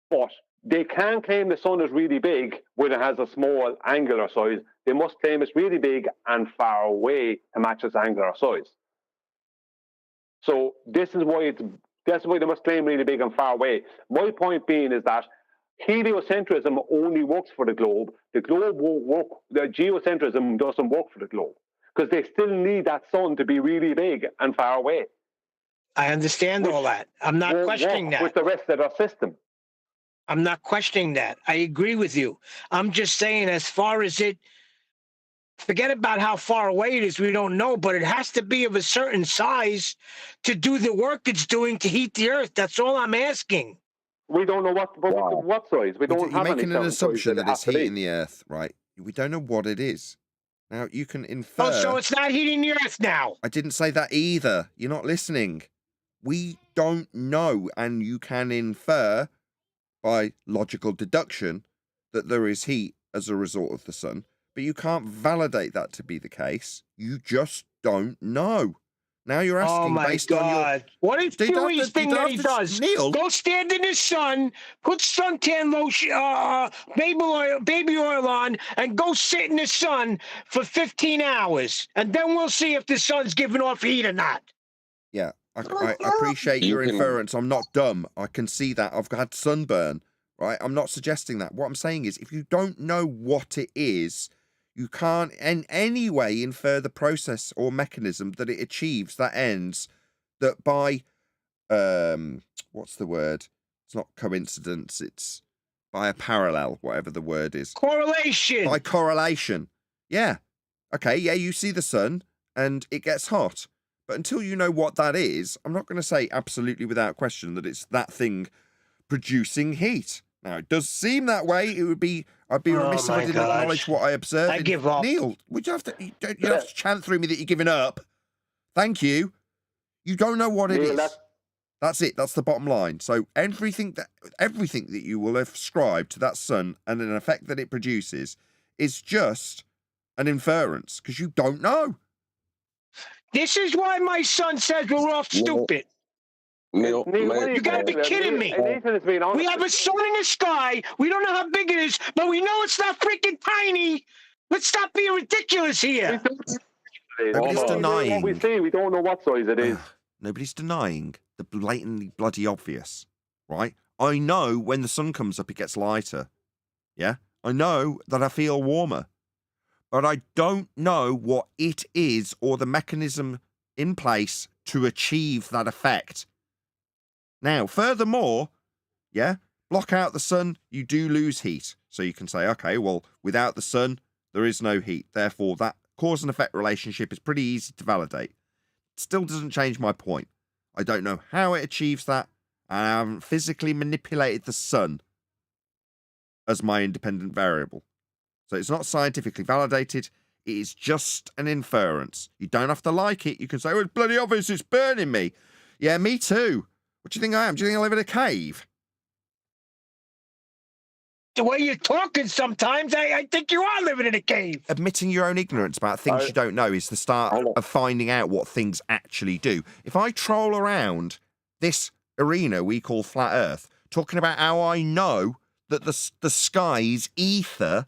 E: But they can't claim the sun is really big when it has a small angular size. They must claim it's really big and far away to match its angular size. So that's why they must claim really big and far away. My point being is that heliocentrism only works for the globe. The globe won't work. The geocentrism doesn't work for the globe because they still need that sun to be really big and far away.
C: I understand all that. I'm not
E: Won't
C: questioning
E: work
C: that.
E: with the rest of the system.
C: I'm not questioning that. I agree with you. I'm just saying, as far as it, forget about how far away it is. We don't know, but it has to be of a certain size to do the work it's doing to heat the earth. That's all I'm asking.
E: We don't know what size. We don't
A: You're
E: have
A: making
E: any
A: an assumption that
E: it has
A: it's
E: to be.
A: heating the earth, right? We don't know what it is. Now, you can infer...
C: Oh, so it's not heating the earth now.
A: I didn't say that either. You're not listening. We don't know, and you can infer by logical deduction that there is heat as a result of the sun, but you can't validate that to be the case. You just don't know. Now you're asking
C: Oh my
A: based on your...
C: God. What is
A: You don't
C: Dewey's
A: have to-
C: thing
A: you
C: that
A: don't
C: he
A: have to-
C: does?
A: Neil.
C: Go stand in the sun, put suntan lotion, baby oil on, and go sit in the sun for 15 hours. And then we'll see if the sun's giving off heat or not.
A: Yeah, I appreciate
F: You
A: your
F: can-
A: inference. I'm not dumb. I can see that. I've had sunburn, right? I'm not suggesting that. What I'm saying is if you don't know what it is, you can't in any way infer the process or mechanism that it achieves that ends that by, what's the word? It's not coincidence. It's by a parallel, whatever the word is.
C: Correlation.
A: By correlation. Yeah. Okay, yeah, you see the sun and it gets hot. But until you know what that is, I'm not going to say absolutely without question that it's that thing producing heat. Now, it does seem that way. I'd be remiss if
C: my
A: I didn't
C: gosh.
A: acknowledge what I observed.
C: I give up.
A: Neil, would you have to chant through me that you're giving up? Thank you. You don't know what it
E: Neil,
A: is. That's it. That's the bottom line. So everything that you will ascribe to that sun and an effect that it produces is just an inference because you don't know.
C: This is why my son says we're off stupid.
F: Neil,
C: You gotta be kidding me.
E: Nathan has been honest.
C: We have a sun in the sky. We don't know how big it is, but we know it's not freaking tiny. Let's stop being ridiculous here.
A: Nobody's denying.
E: What we see, we don't know what size it is.
A: Nobody's denying the blatantly bloody obvious, right? I know when the sun comes up, it gets lighter. Yeah? I know that I feel warmer. But I don't know what it is or the mechanism in place to achieve that effect. Now, furthermore, yeah, block out the sun, you do lose heat. So you can say, okay, well, without the sun, there is no heat. Therefore, that cause and effect relationship is pretty easy to validate. It still doesn't change my point. I don't know how it achieves that, and I haven't physically manipulated the sun as my independent variable. So it's not scientifically validated. It is just an inference. You don't have to like it. You can say, oh, it's bloody obvious, it's burning me. Yeah, me too. What do you think I am? Do you think I live in a cave?
C: The way you're talking sometimes, I think you are living in a cave.
A: Admitting your own ignorance about things you don't know is the start of finding out what things actually do. If I troll around this arena we call Flat Earth, talking about how I know that the sky's ether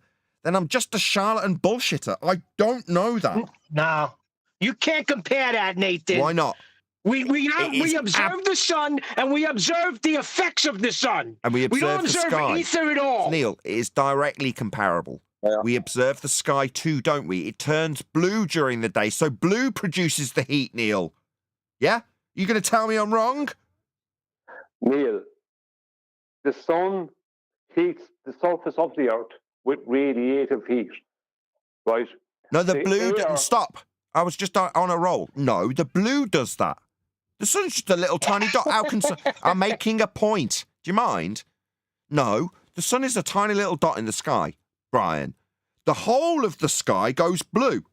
A: then I'm just a charlatan bullshitter. I don't know that.
C: No, you can't compare that, Nathan.
A: Why not?
C: We
A: It is
C: observe the sun, and we observe the effects of the sun.
A: And we
C: don't
A: observe the
C: observe
A: sky.
C: ether at all.
A: Neil, it is directly comparable.
F: Yeah.
A: We observe the sky too, don't we? It turns blue during the day, so blue produces the heat, Neil. Yeah? You going to tell me I'm wrong?
E: Neil, the sun heats the surface of the earth with radiative heat, right?
A: No, the blue
E: air-
A: didn't stop. I was just on a roll. No, the blue does that. The sun's just a little tiny dot. How can I'm making a point. Do you mind? No, the sun is a tiny little dot in the sky, Brian. The whole of the sky goes blue.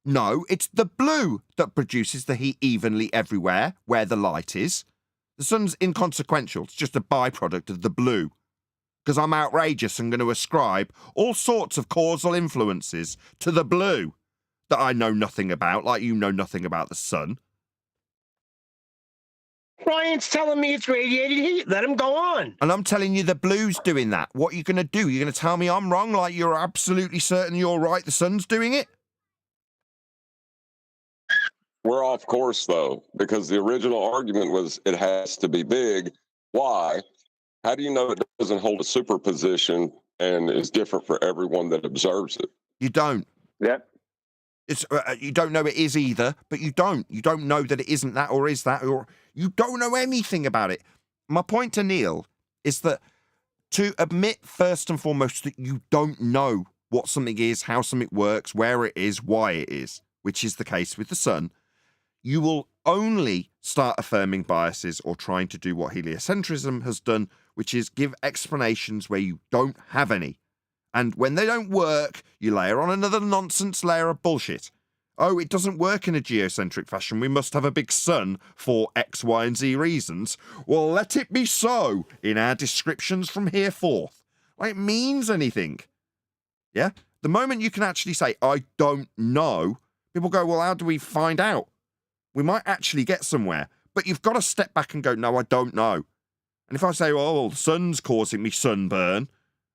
A: No, it's the blue that produces the heat evenly everywhere where the light is. The sun's inconsequential. It's just a byproduct of the blue. Because I'm outrageous and going to ascribe all sorts of causal influences to the blue that I know nothing about, like you know nothing about the sun.
C: Brian's telling me it's radiated heat. Let him go on.
A: And I'm telling you the blue's doing that. What are you going to do? You're going to tell me I'm wrong, like you're absolutely certain you're right, the sun's doing it?
F: We're off course, though, because the original argument was it has to be big. Why? How do you know it doesn't hold a superposition and is different for everyone that observes it?
A: You don't.
E: Yeah.
A: It's you don't know it is either, but you don't. You don't know that it isn't that or is that, or you don't know anything about it. My point to Neil is that to admit first and foremost that you don't know what something is, how something works, where it is, why it is, which is the case with the sun, you will only start affirming biases or trying to do what heliocentrism has done, which is give explanations where you don't have any. And when they don't work, you layer on another nonsense layer of bullshit. Oh, it doesn't work in a geocentric fashion. We must have a big sun for X, Y, and Z reasons. Well, let it be so in our descriptions from here forth. Like it means anything. Yeah? The moment you can actually say, I don't know, people go, well, how do we find out? We might actually get somewhere. But you've got to step back and go, no, I don't know. And if I say, oh, the sun's causing me sunburn.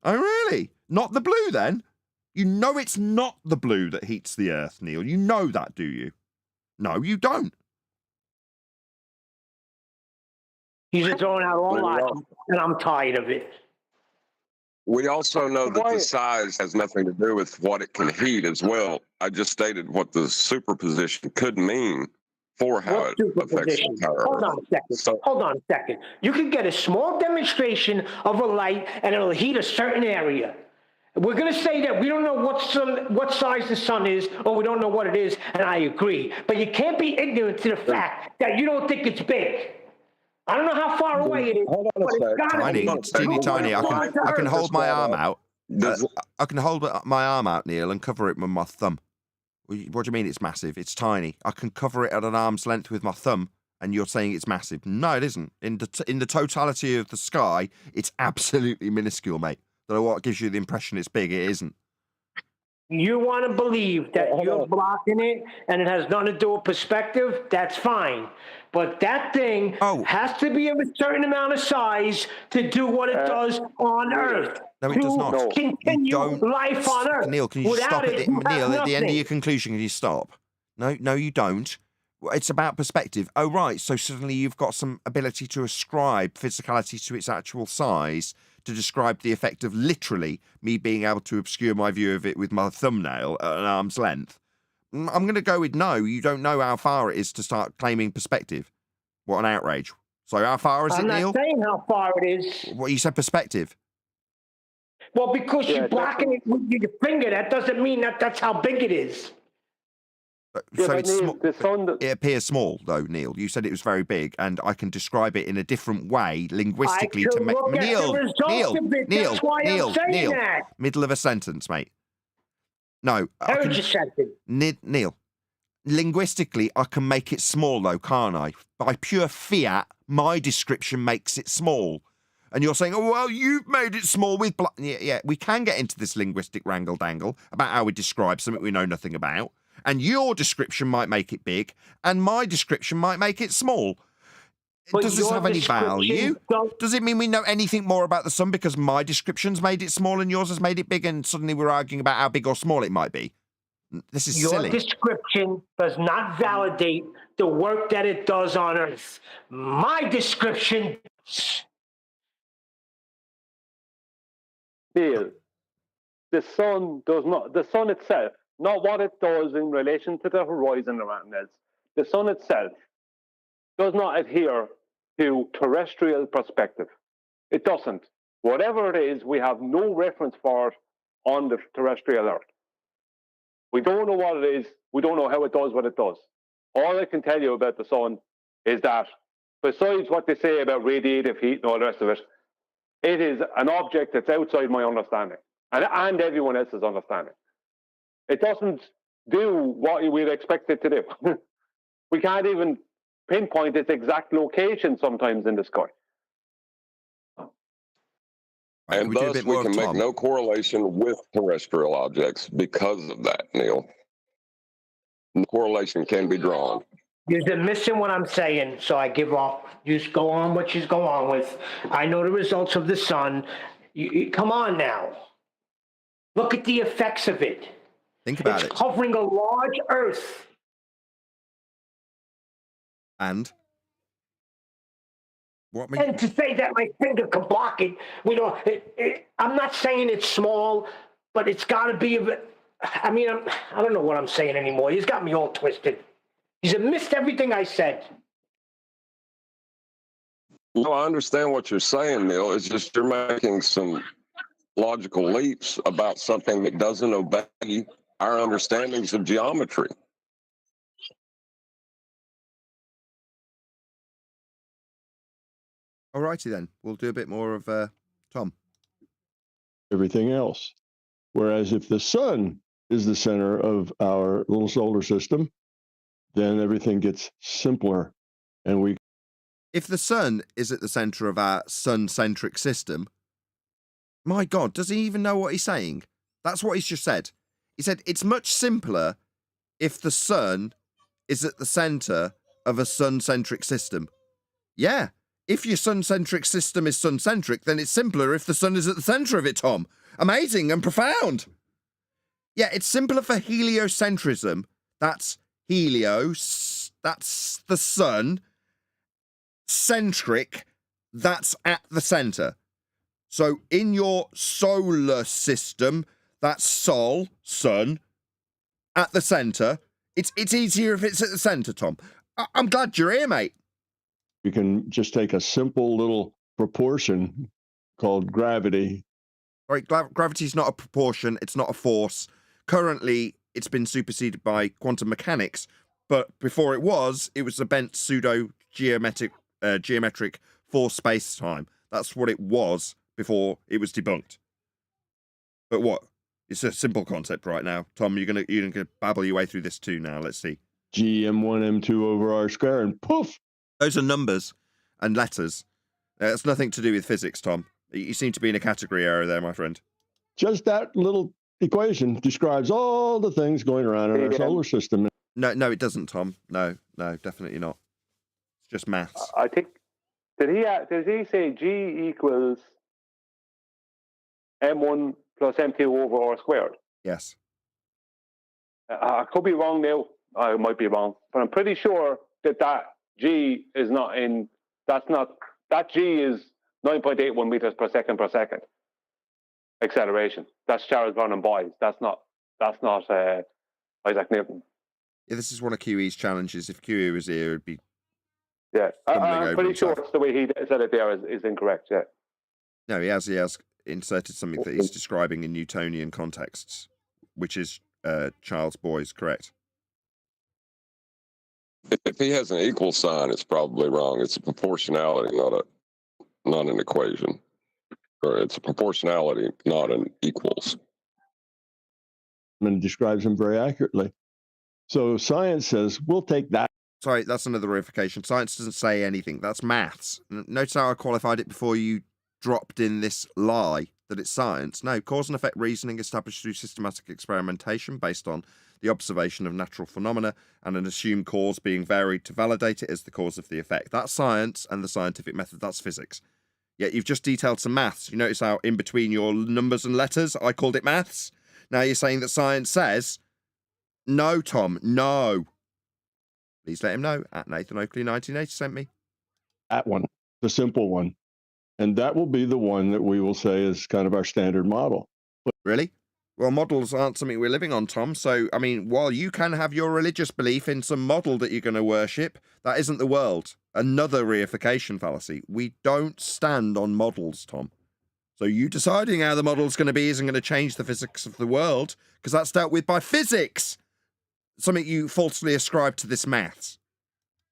A: Oh, really? Not the blue, then? You know it's not the blue that heats the Earth, Neil. You know that, do you? No, you don't.
C: He's just throwing out all logic, and I'm tired of it.
F: We also know that the size has nothing to do with what it can heat as well. I just stated what the superposition could mean for how it affects the entire
C: Hold on a second. Hold on a second. You can get a small demonstration of a light, and it'll heat a certain area. We're going to say that we don't know what size the sun is, or we don't know what it is, and I agree. But you can't be ignorant to the fact that you don't think it's big. I don't know how far away it is.
F: Hold on a second.
A: Tiny, it's teeny tiny. I can hold my arm out. I can hold my arm out, Neil, and cover it with my thumb. What do you mean it's massive? It's tiny. I can cover it at an arm's length with my thumb, and you're saying it's massive. No, it isn't. In the totality of the sky, it's absolutely minuscule, mate. Don't know what gives you the impression it's big. It isn't.
C: You want to believe that you're blocking it and it has nothing to do with perspective, that's fine. But that thing has to be of a certain amount of size to do what it does on Earth.
A: No, it does not.
C: Continue life on Earth.
A: Neil, can you stop it? Neil, at the end of your conclusion, can you stop? No, you don't. It's about perspective. Oh, right. So suddenly you've got some ability to ascribe physicality to its actual size to describe the effect of literally me being able to obscure my view of it with my thumbnail at an arm's length. I'm going to go with no. You don't know how far it is to start claiming perspective. What an outrage. So how far is it, Neil?
C: I'm not saying how far it is.
A: What, you said perspective?
C: Well, because you're blocking it with your finger, that doesn't mean that that's how big it is.
A: So it appears small, though, Neil. You said it was very big, and I can describe it in a different way linguistically to make Neil. Middle of a sentence, mate. No,
C: Heard your sentence.
A: Neil. Linguistically, I can make it small, though, can't I? By pure fiat, my description makes it small. And you're saying, oh, well, you've made it small with... Yeah, we can get into this linguistic wrangle-dangle about how we describe something we know nothing about. And your description might make it big, and my description might make it small.
C: But
A: Does this
C: your
A: have any value?
C: description don't-
A: Does it mean we know anything more about the sun because my description's made it small and yours has made it big, and suddenly we're arguing about how big or small it might be? This is
C: Your
A: silly.
C: description does not validate the work that it does on Earth. My description does.
E: Neil, the sun does not, the sun itself, not what it does in relation to the horizon around us, the sun itself does not adhere to terrestrial perspective. It doesn't. Whatever it is, we have no reference for it on the terrestrial Earth. We don't know what it is. We don't know how it does what it does. All I can tell you about the sun is that, besides what they say about radiative heat and all the rest of it, it is an object that's outside my understanding and everyone else's understanding. It doesn't do what we'd expect it to do. We can't even pinpoint its exact location sometimes in the sky.
A: Right,
F: And
A: we do a
F: thus,
A: bit
F: we
A: more
F: can
A: of
F: make
A: Tom.
F: no correlation with terrestrial objects because of that, Neil. No correlation can be drawn.
C: You're missing what I'm saying, so I give up. You just go on what you go on with. I know the results of the sun. Come on now. Look at the effects of it.
A: Think about
C: It's
A: it.
C: covering a large Earth.
A: And what
C: And to say that my finger can block it, I'm not saying it's small, but it's got to be. I don't know what I'm saying anymore. He's got me all twisted. He's missed everything I said.
F: No, I understand what you're saying, Neil. It's just you're making some logical leaps about something that doesn't obey our understandings of geometry.
A: Alrighty then. We'll do a bit more of Tom.
I: Everything else. Whereas if the sun is the center of our little solar system, then everything gets simpler. And
A: If the sun is at the center of our sun-centric system, my God, does he even know what he's saying? That's what he's just said. He said it's much simpler if the sun is at the center of a sun-centric system. Yeah, if your sun-centric system is sun-centric, then it's simpler if the sun is at the center of it, Tom. Amazing and profound. Yeah, it's simpler for heliocentrism. That's helios, that's the sun. Centric, that's at the center. So in your solar system, that's sol, sun, at the center. It's easier if it's at the center, Tom. I'm glad you're here, mate.
I: we can just take a simple little proportion called gravity.
A: Right, gravity is not a proportion. It's not a force. Currently, it's been superseded by quantum mechanics. But before it was a bent pseudo-geometric force space-time. That's what it was before it was debunked. But what? It's a simple concept right now. Tom, you're gonna babble your way through this too now. Let's see.
I: G M1 M2 over R squared, and poof.
A: Those are numbers and letters. It's nothing to do with physics, Tom. You seem to be in a category error there, my friend.
I: Just that little equation describes all the things going around in our solar system.
A: No, it doesn't, Tom. No, definitely not. It's just maths.
E: I think, did he say G equals M1 plus M2 over R squared?
A: Yes.
E: I could be wrong now. I might be wrong, but I'm pretty sure that G is not in. That G is 9.81 meters per second acceleration. That's Charles Vernon Boyce. That's not Isaac Newton.
A: Yeah, this is one of QE's challenges. If QE was here, it'd be.
E: Yeah,
A: stumbling
E: I'm
A: over
E: pretty
A: himself.
E: sure the way he said it there is incorrect. Yeah.
A: No, he has inserted something that he's describing in Newtonian contexts, which is Charles Boyce, correct?
F: If he has an equal sign, it's probably wrong. It's a proportionality, not an equation. Or it's a proportionality, not an equals.
I: And describes them very accurately. So science says, we'll take that.
A: Sorry, that's another verification. Science doesn't say anything. That's maths. Notice how I qualified it before you dropped in this lie that it's science. No, cause and effect reasoning established through systematic experimentation based on the observation of natural phenomena and an assumed cause being varied to validate it as the cause of the effect. That's science, and the scientific method, that's physics. Yet you've just detailed some maths. You notice how in between your numbers and letters, I called it maths? Now you're saying that science says, no, Tom, no. Please let him know, at Nathan Oakley 1980 sent me.
I: That one, the simple one. And that will be the one that we will say is kind of our standard model.
A: Really? Well, models aren't something we're living on, Tom. So, I mean, while you can have your religious belief in some model that you're going to worship, that isn't the world. Another reification fallacy. We don't stand on models, Tom. So you deciding how the model's going to be isn't going to change the physics of the world, because that's dealt with by physics. Something you falsely ascribe to this maths.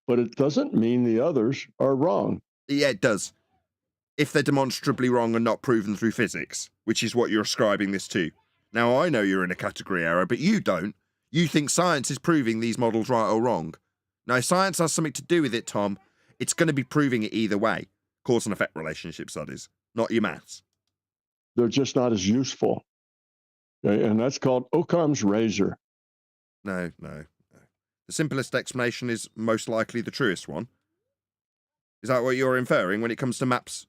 I: But it doesn't mean the others are wrong.
A: Yeah, it does. If they're demonstrably wrong and not proven through physics, which is what you're ascribing this to. Now, I know you're in a category error, but you don't. You think science is proving these models right or wrong. Now, if science has something to do with it, Tom, it's going to be proving it either way. Cause and effect relationship studies, not your maths.
I: They're just not as useful. Okay? And that's called Occam's razor.
A: No. The simplest explanation is most likely the truest one. Is that what you're inferring when it comes to maps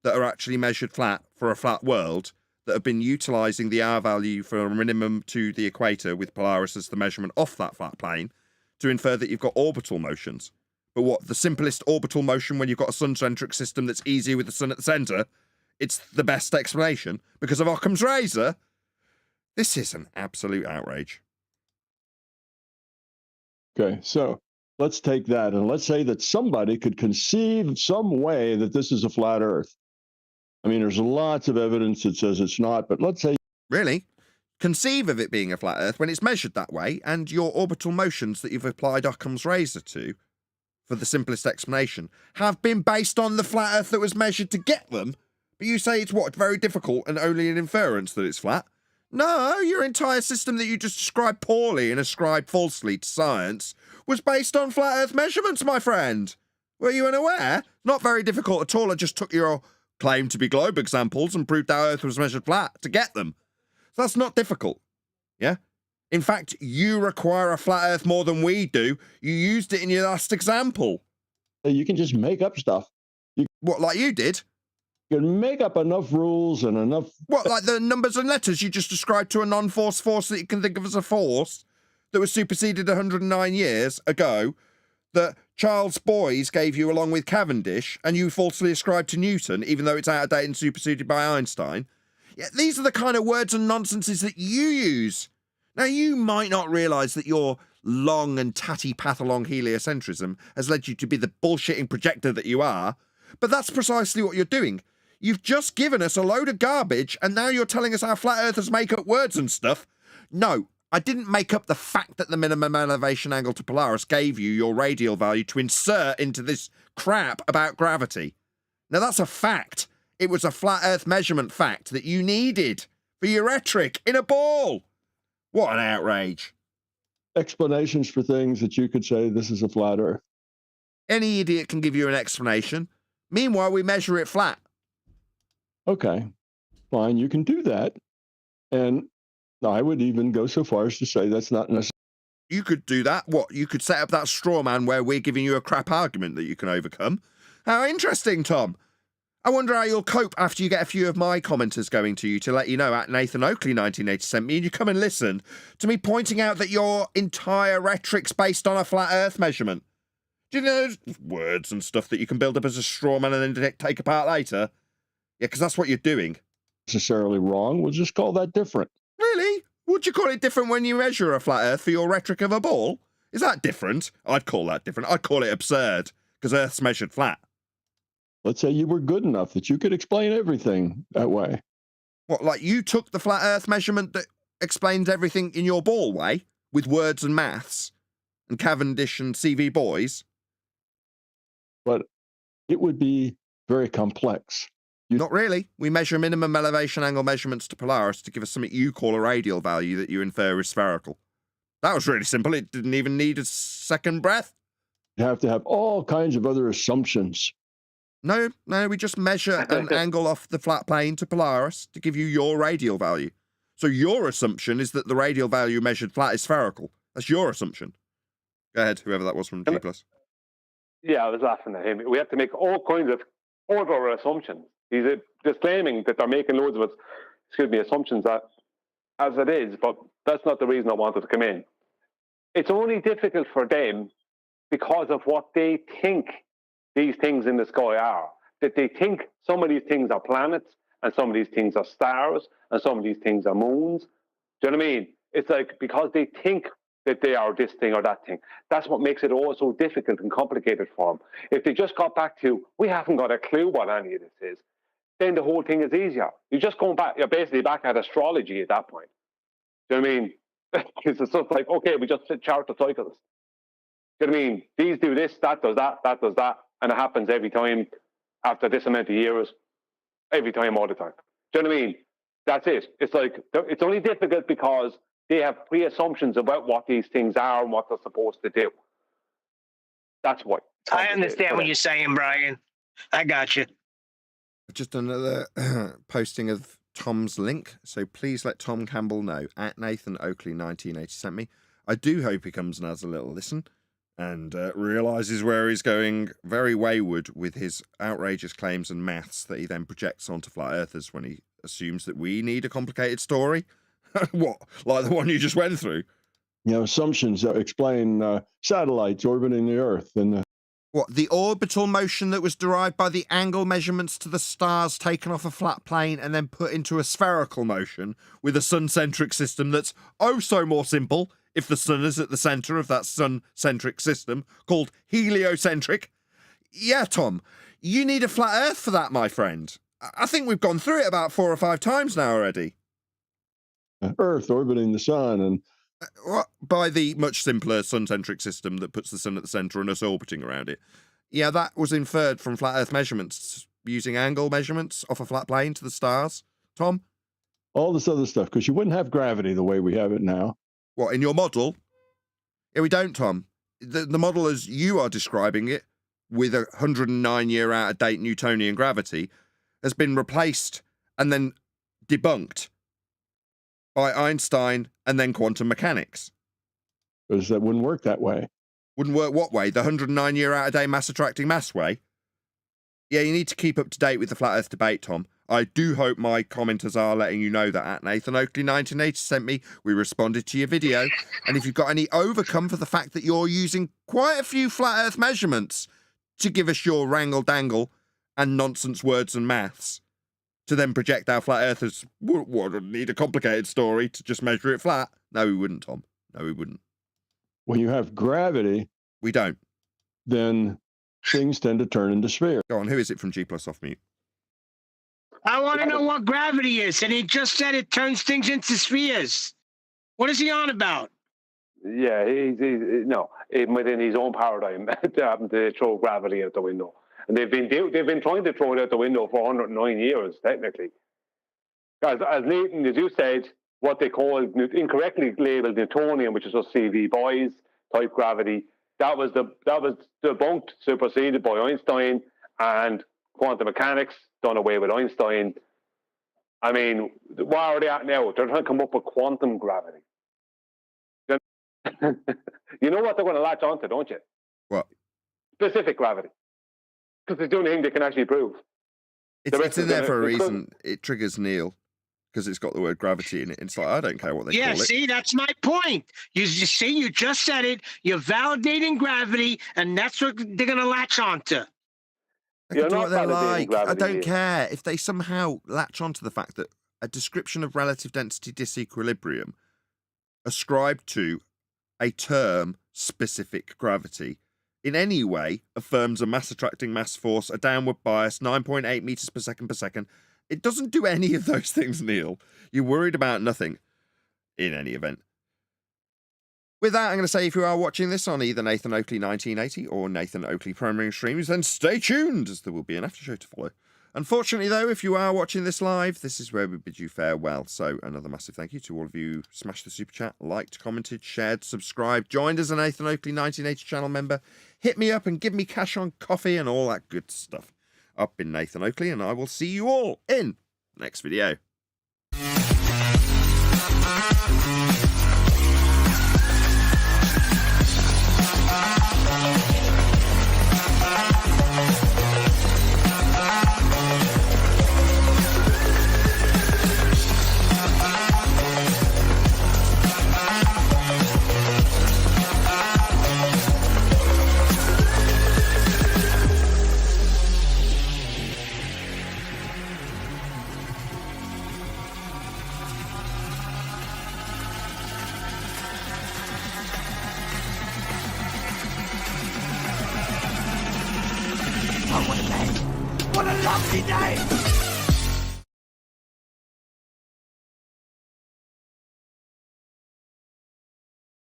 A: that are actually measured flat for a flat world, that have been utilising the R value for a minimum to the equator with Polaris as the measurement off that flat plane to infer that you've got orbital motions? But what, the simplest orbital motion when you've got a sun-centric system that's easier with the sun at the centre? It's the best explanation because of Occam's razor? This is an absolute outrage.
I: Okay, so let's take that and let's say that somebody could conceive some way that this is a flat Earth. I mean, there's lots of evidence that says it's not, but let's say...
A: Really? Conceive of it being a flat Earth when it's measured that way, and your orbital motions that you've applied Occam's razor to, for the simplest explanation, have been based on the flat Earth that was measured to get them, but you say it's what, very difficult and only an inference that it's flat? No, your entire system that you just described poorly and ascribed falsely to science was based on flat Earth measurements, my friend. Were you unaware? Not very difficult at all. I just took your claim to be globe examples and proved how Earth was measured flat to get them. So that's not difficult. Yeah? In fact, you require a flat Earth more than we do. You used it in your last example.
I: You can just make up stuff.
A: What, like you did?
I: You can make up enough rules and enough...
A: What, like the numbers and letters you just described to a non-force force that you can think of as a force that was superseded 109 years ago, that Charles Boys gave you along with Cavendish, and you falsely ascribed to Newton, even though it's out of date and superseded by Einstein? Yeah, these are the kind of words and nonsenses that you use. Now, you might not realise that your long and tatty path along heliocentrism has led you to be the bullshitting projector that you are, but that's precisely what you're doing. You've just given us a load of garbage, and now you're telling us how flat earthers make up words and stuff. No, I didn't make up the fact that the minimum elevation angle to Polaris gave you your radial value to insert into this crap about gravity. Now, that's a fact. It was a flat earth measurement fact that you needed for your rhetoric in a ball. What an outrage.
I: Explanations for things that you could say this is a flat Earth.
A: Any idiot can give you an explanation. Meanwhile, we measure it flat.
I: Okay, fine, you can do that. And I would even go so far as to say that's not necessary.
A: You could do that. What? You could set up that straw man where we're giving you a crap argument that you can overcome. How interesting, Tom. I wonder how you'll cope after you get a few of my commenters going to you to let you know at Nathan Oakley 1980 sent me, and you come and listen to me pointing out that your entire rhetoric's based on a flat earth measurement. Do you know words and stuff that you can build up as a straw man and then take apart later? Yeah, because that's what you're doing.
I: Necessarily wrong. We'll just call that different.
A: Really? Would you call it different when you measure a flat earth for your rhetoric of a ball? Is that different? I'd call that different. I'd call it absurd, because Earth's measured flat.
I: Let's say you were good enough that you could explain everything that way.
A: What, like you took the flat earth measurement that explains everything in your ball way, with words and maths, and Cavendish and CV Boys?
I: But it would be very complex.
A: Not really. We measure minimum elevation angle measurements to Polaris to give us something you call a radial value that you infer is spherical. That was really simple. It didn't even need a second breath.
I: You have to have all kinds of other assumptions.
A: No, we just measure an angle off the flat plane to Polaris to give you your radial value. So your assumption is that the radial value measured flat is spherical. That's your assumption. Go ahead, whoever that was from G+.
E: Yeah, I was laughing at him. We have to make all kinds of other assumptions. He's just claiming that they're making loads of assumptions as it is, but that's not the reason I wanted to come in. It's only difficult for them because of what they think these things in the sky are. That they think some of these things are planets, and some of these things are stars, and some of these things are moons. Do you know what I mean? It's like because they think that they are this thing or that thing. That's what makes it all so difficult and complicated for them. If they just got back to, we haven't got a clue what any of this is, then the whole thing is easier. You're just going back, you're basically back at astrology at that point. Do you know what I mean? It's stuff like, okay, we just chart the cycles. Do you know what I mean? These do this, that does that does that, and it happens every time after this amount of years, every time, all the time. Do you know what I mean? That's it. It's like, it's only difficult because they have pre-assumptions about what these things are and what they're supposed to do. That's what.
C: I understand what you're saying, Brian. I got you.
A: Just another posting of Tom's link. So please let Tom Campbell know at Nathan Oakley 1980 sent me. I do hope he comes and has a little listen and realises where he's going very wayward with his outrageous claims and maths that he then projects onto flat earthers when he assumes that we need a complicated story. What, like the one you just went through?
I: You know, assumptions that explain satellites orbiting the Earth and
A: what, the orbital motion that was derived by the angle measurements to the stars taken off a flat plane and then put into a spherical motion with a sun-centric system that's oh so more simple if the sun is at the centre of that sun-centric system, called heliocentric. Yeah, Tom, you need a flat Earth for that, my friend. I think we've gone through it about 4 or 5 times now already.
I: Earth orbiting the sun and
A: by the much simpler sun-centric system that puts the sun at the centre and us orbiting around it. Yeah, that was inferred from flat Earth measurements, using angle measurements off a flat plane to the stars. Tom?
I: all this other stuff, because you wouldn't have gravity the way we have it now.
A: What, in your model? Yeah, we don't, Tom. The model as you are describing it, with a 109-year out-of-date Newtonian gravity, has been replaced and then debunked by Einstein and then quantum mechanics.
I: Because that wouldn't work that way.
A: Wouldn't work what way? The 109-year out-of-date mass-attracting mass way? Yeah, you need to keep up to date with the Flat Earth debate, Tom. I do hope my commenters are letting you know that at Nathan Oakley 1980 sent me, we responded to your video, and if you've got any overcome for the fact that you're using quite a few Flat Earth measurements to give us your wrangle-dangle and nonsense words and maths, to then project our Flat Earthers would need a complicated story to just measure it flat. No, we wouldn't, Tom. No, we wouldn't.
I: When you have gravity,
A: we don't.
I: Then things tend to turn into spheres.
A: Go on, who is it from G+ off mute?
C: I want to know what gravity is, and he just said it turns things into spheres. What is he on about?
E: Yeah, he's no, within his own paradigm, they happen to throw gravity out the window, and they've been trying to throw it out the window for 109 years, technically. As Nathan, as you said, what they call incorrectly labeled Newtonian, which is just CV boys type gravity, that was debunked, superseded by Einstein, and quantum mechanics done away with Einstein. I mean, where are they at now? They're trying to come up with quantum gravity. You know what they're going to latch onto, don't you?
A: What?
E: Specific gravity. Because it's the only thing they can actually prove.
A: It's in there for a reason. It triggers Neil because it's got the word gravity in it. It's like, I don't care what they call it.
C: Yeah, see, that's my point. You see, you just said it. You're validating gravity, and that's what they're going to latch onto.
A: They can do what they like. I don't care. If they somehow latch onto the fact that a description of relative density disequilibrium ascribed to a term specific gravity in any way affirms a mass attracting mass force, a downward bias, 9.8 meters per second, it doesn't do any of those things, Neil. You're worried about nothing in any event. With that, I'm going to say if you are watching this on either Nathan Oakley 1980 or Nathan Oakley Primary Streams, then stay tuned, as there will be an after show to follow. Unfortunately, though, if you are watching this live, this is where we bid you farewell. So another massive thank you to all of you. Smashed the super chat, liked, commented, shared, subscribed, joined as a Nathan Oakley 1980 channel member. Hit me up and give me cash on coffee and all that good stuff. I've been Nathan Oakley, and I will see you all in the next video.
G: What a lovely day!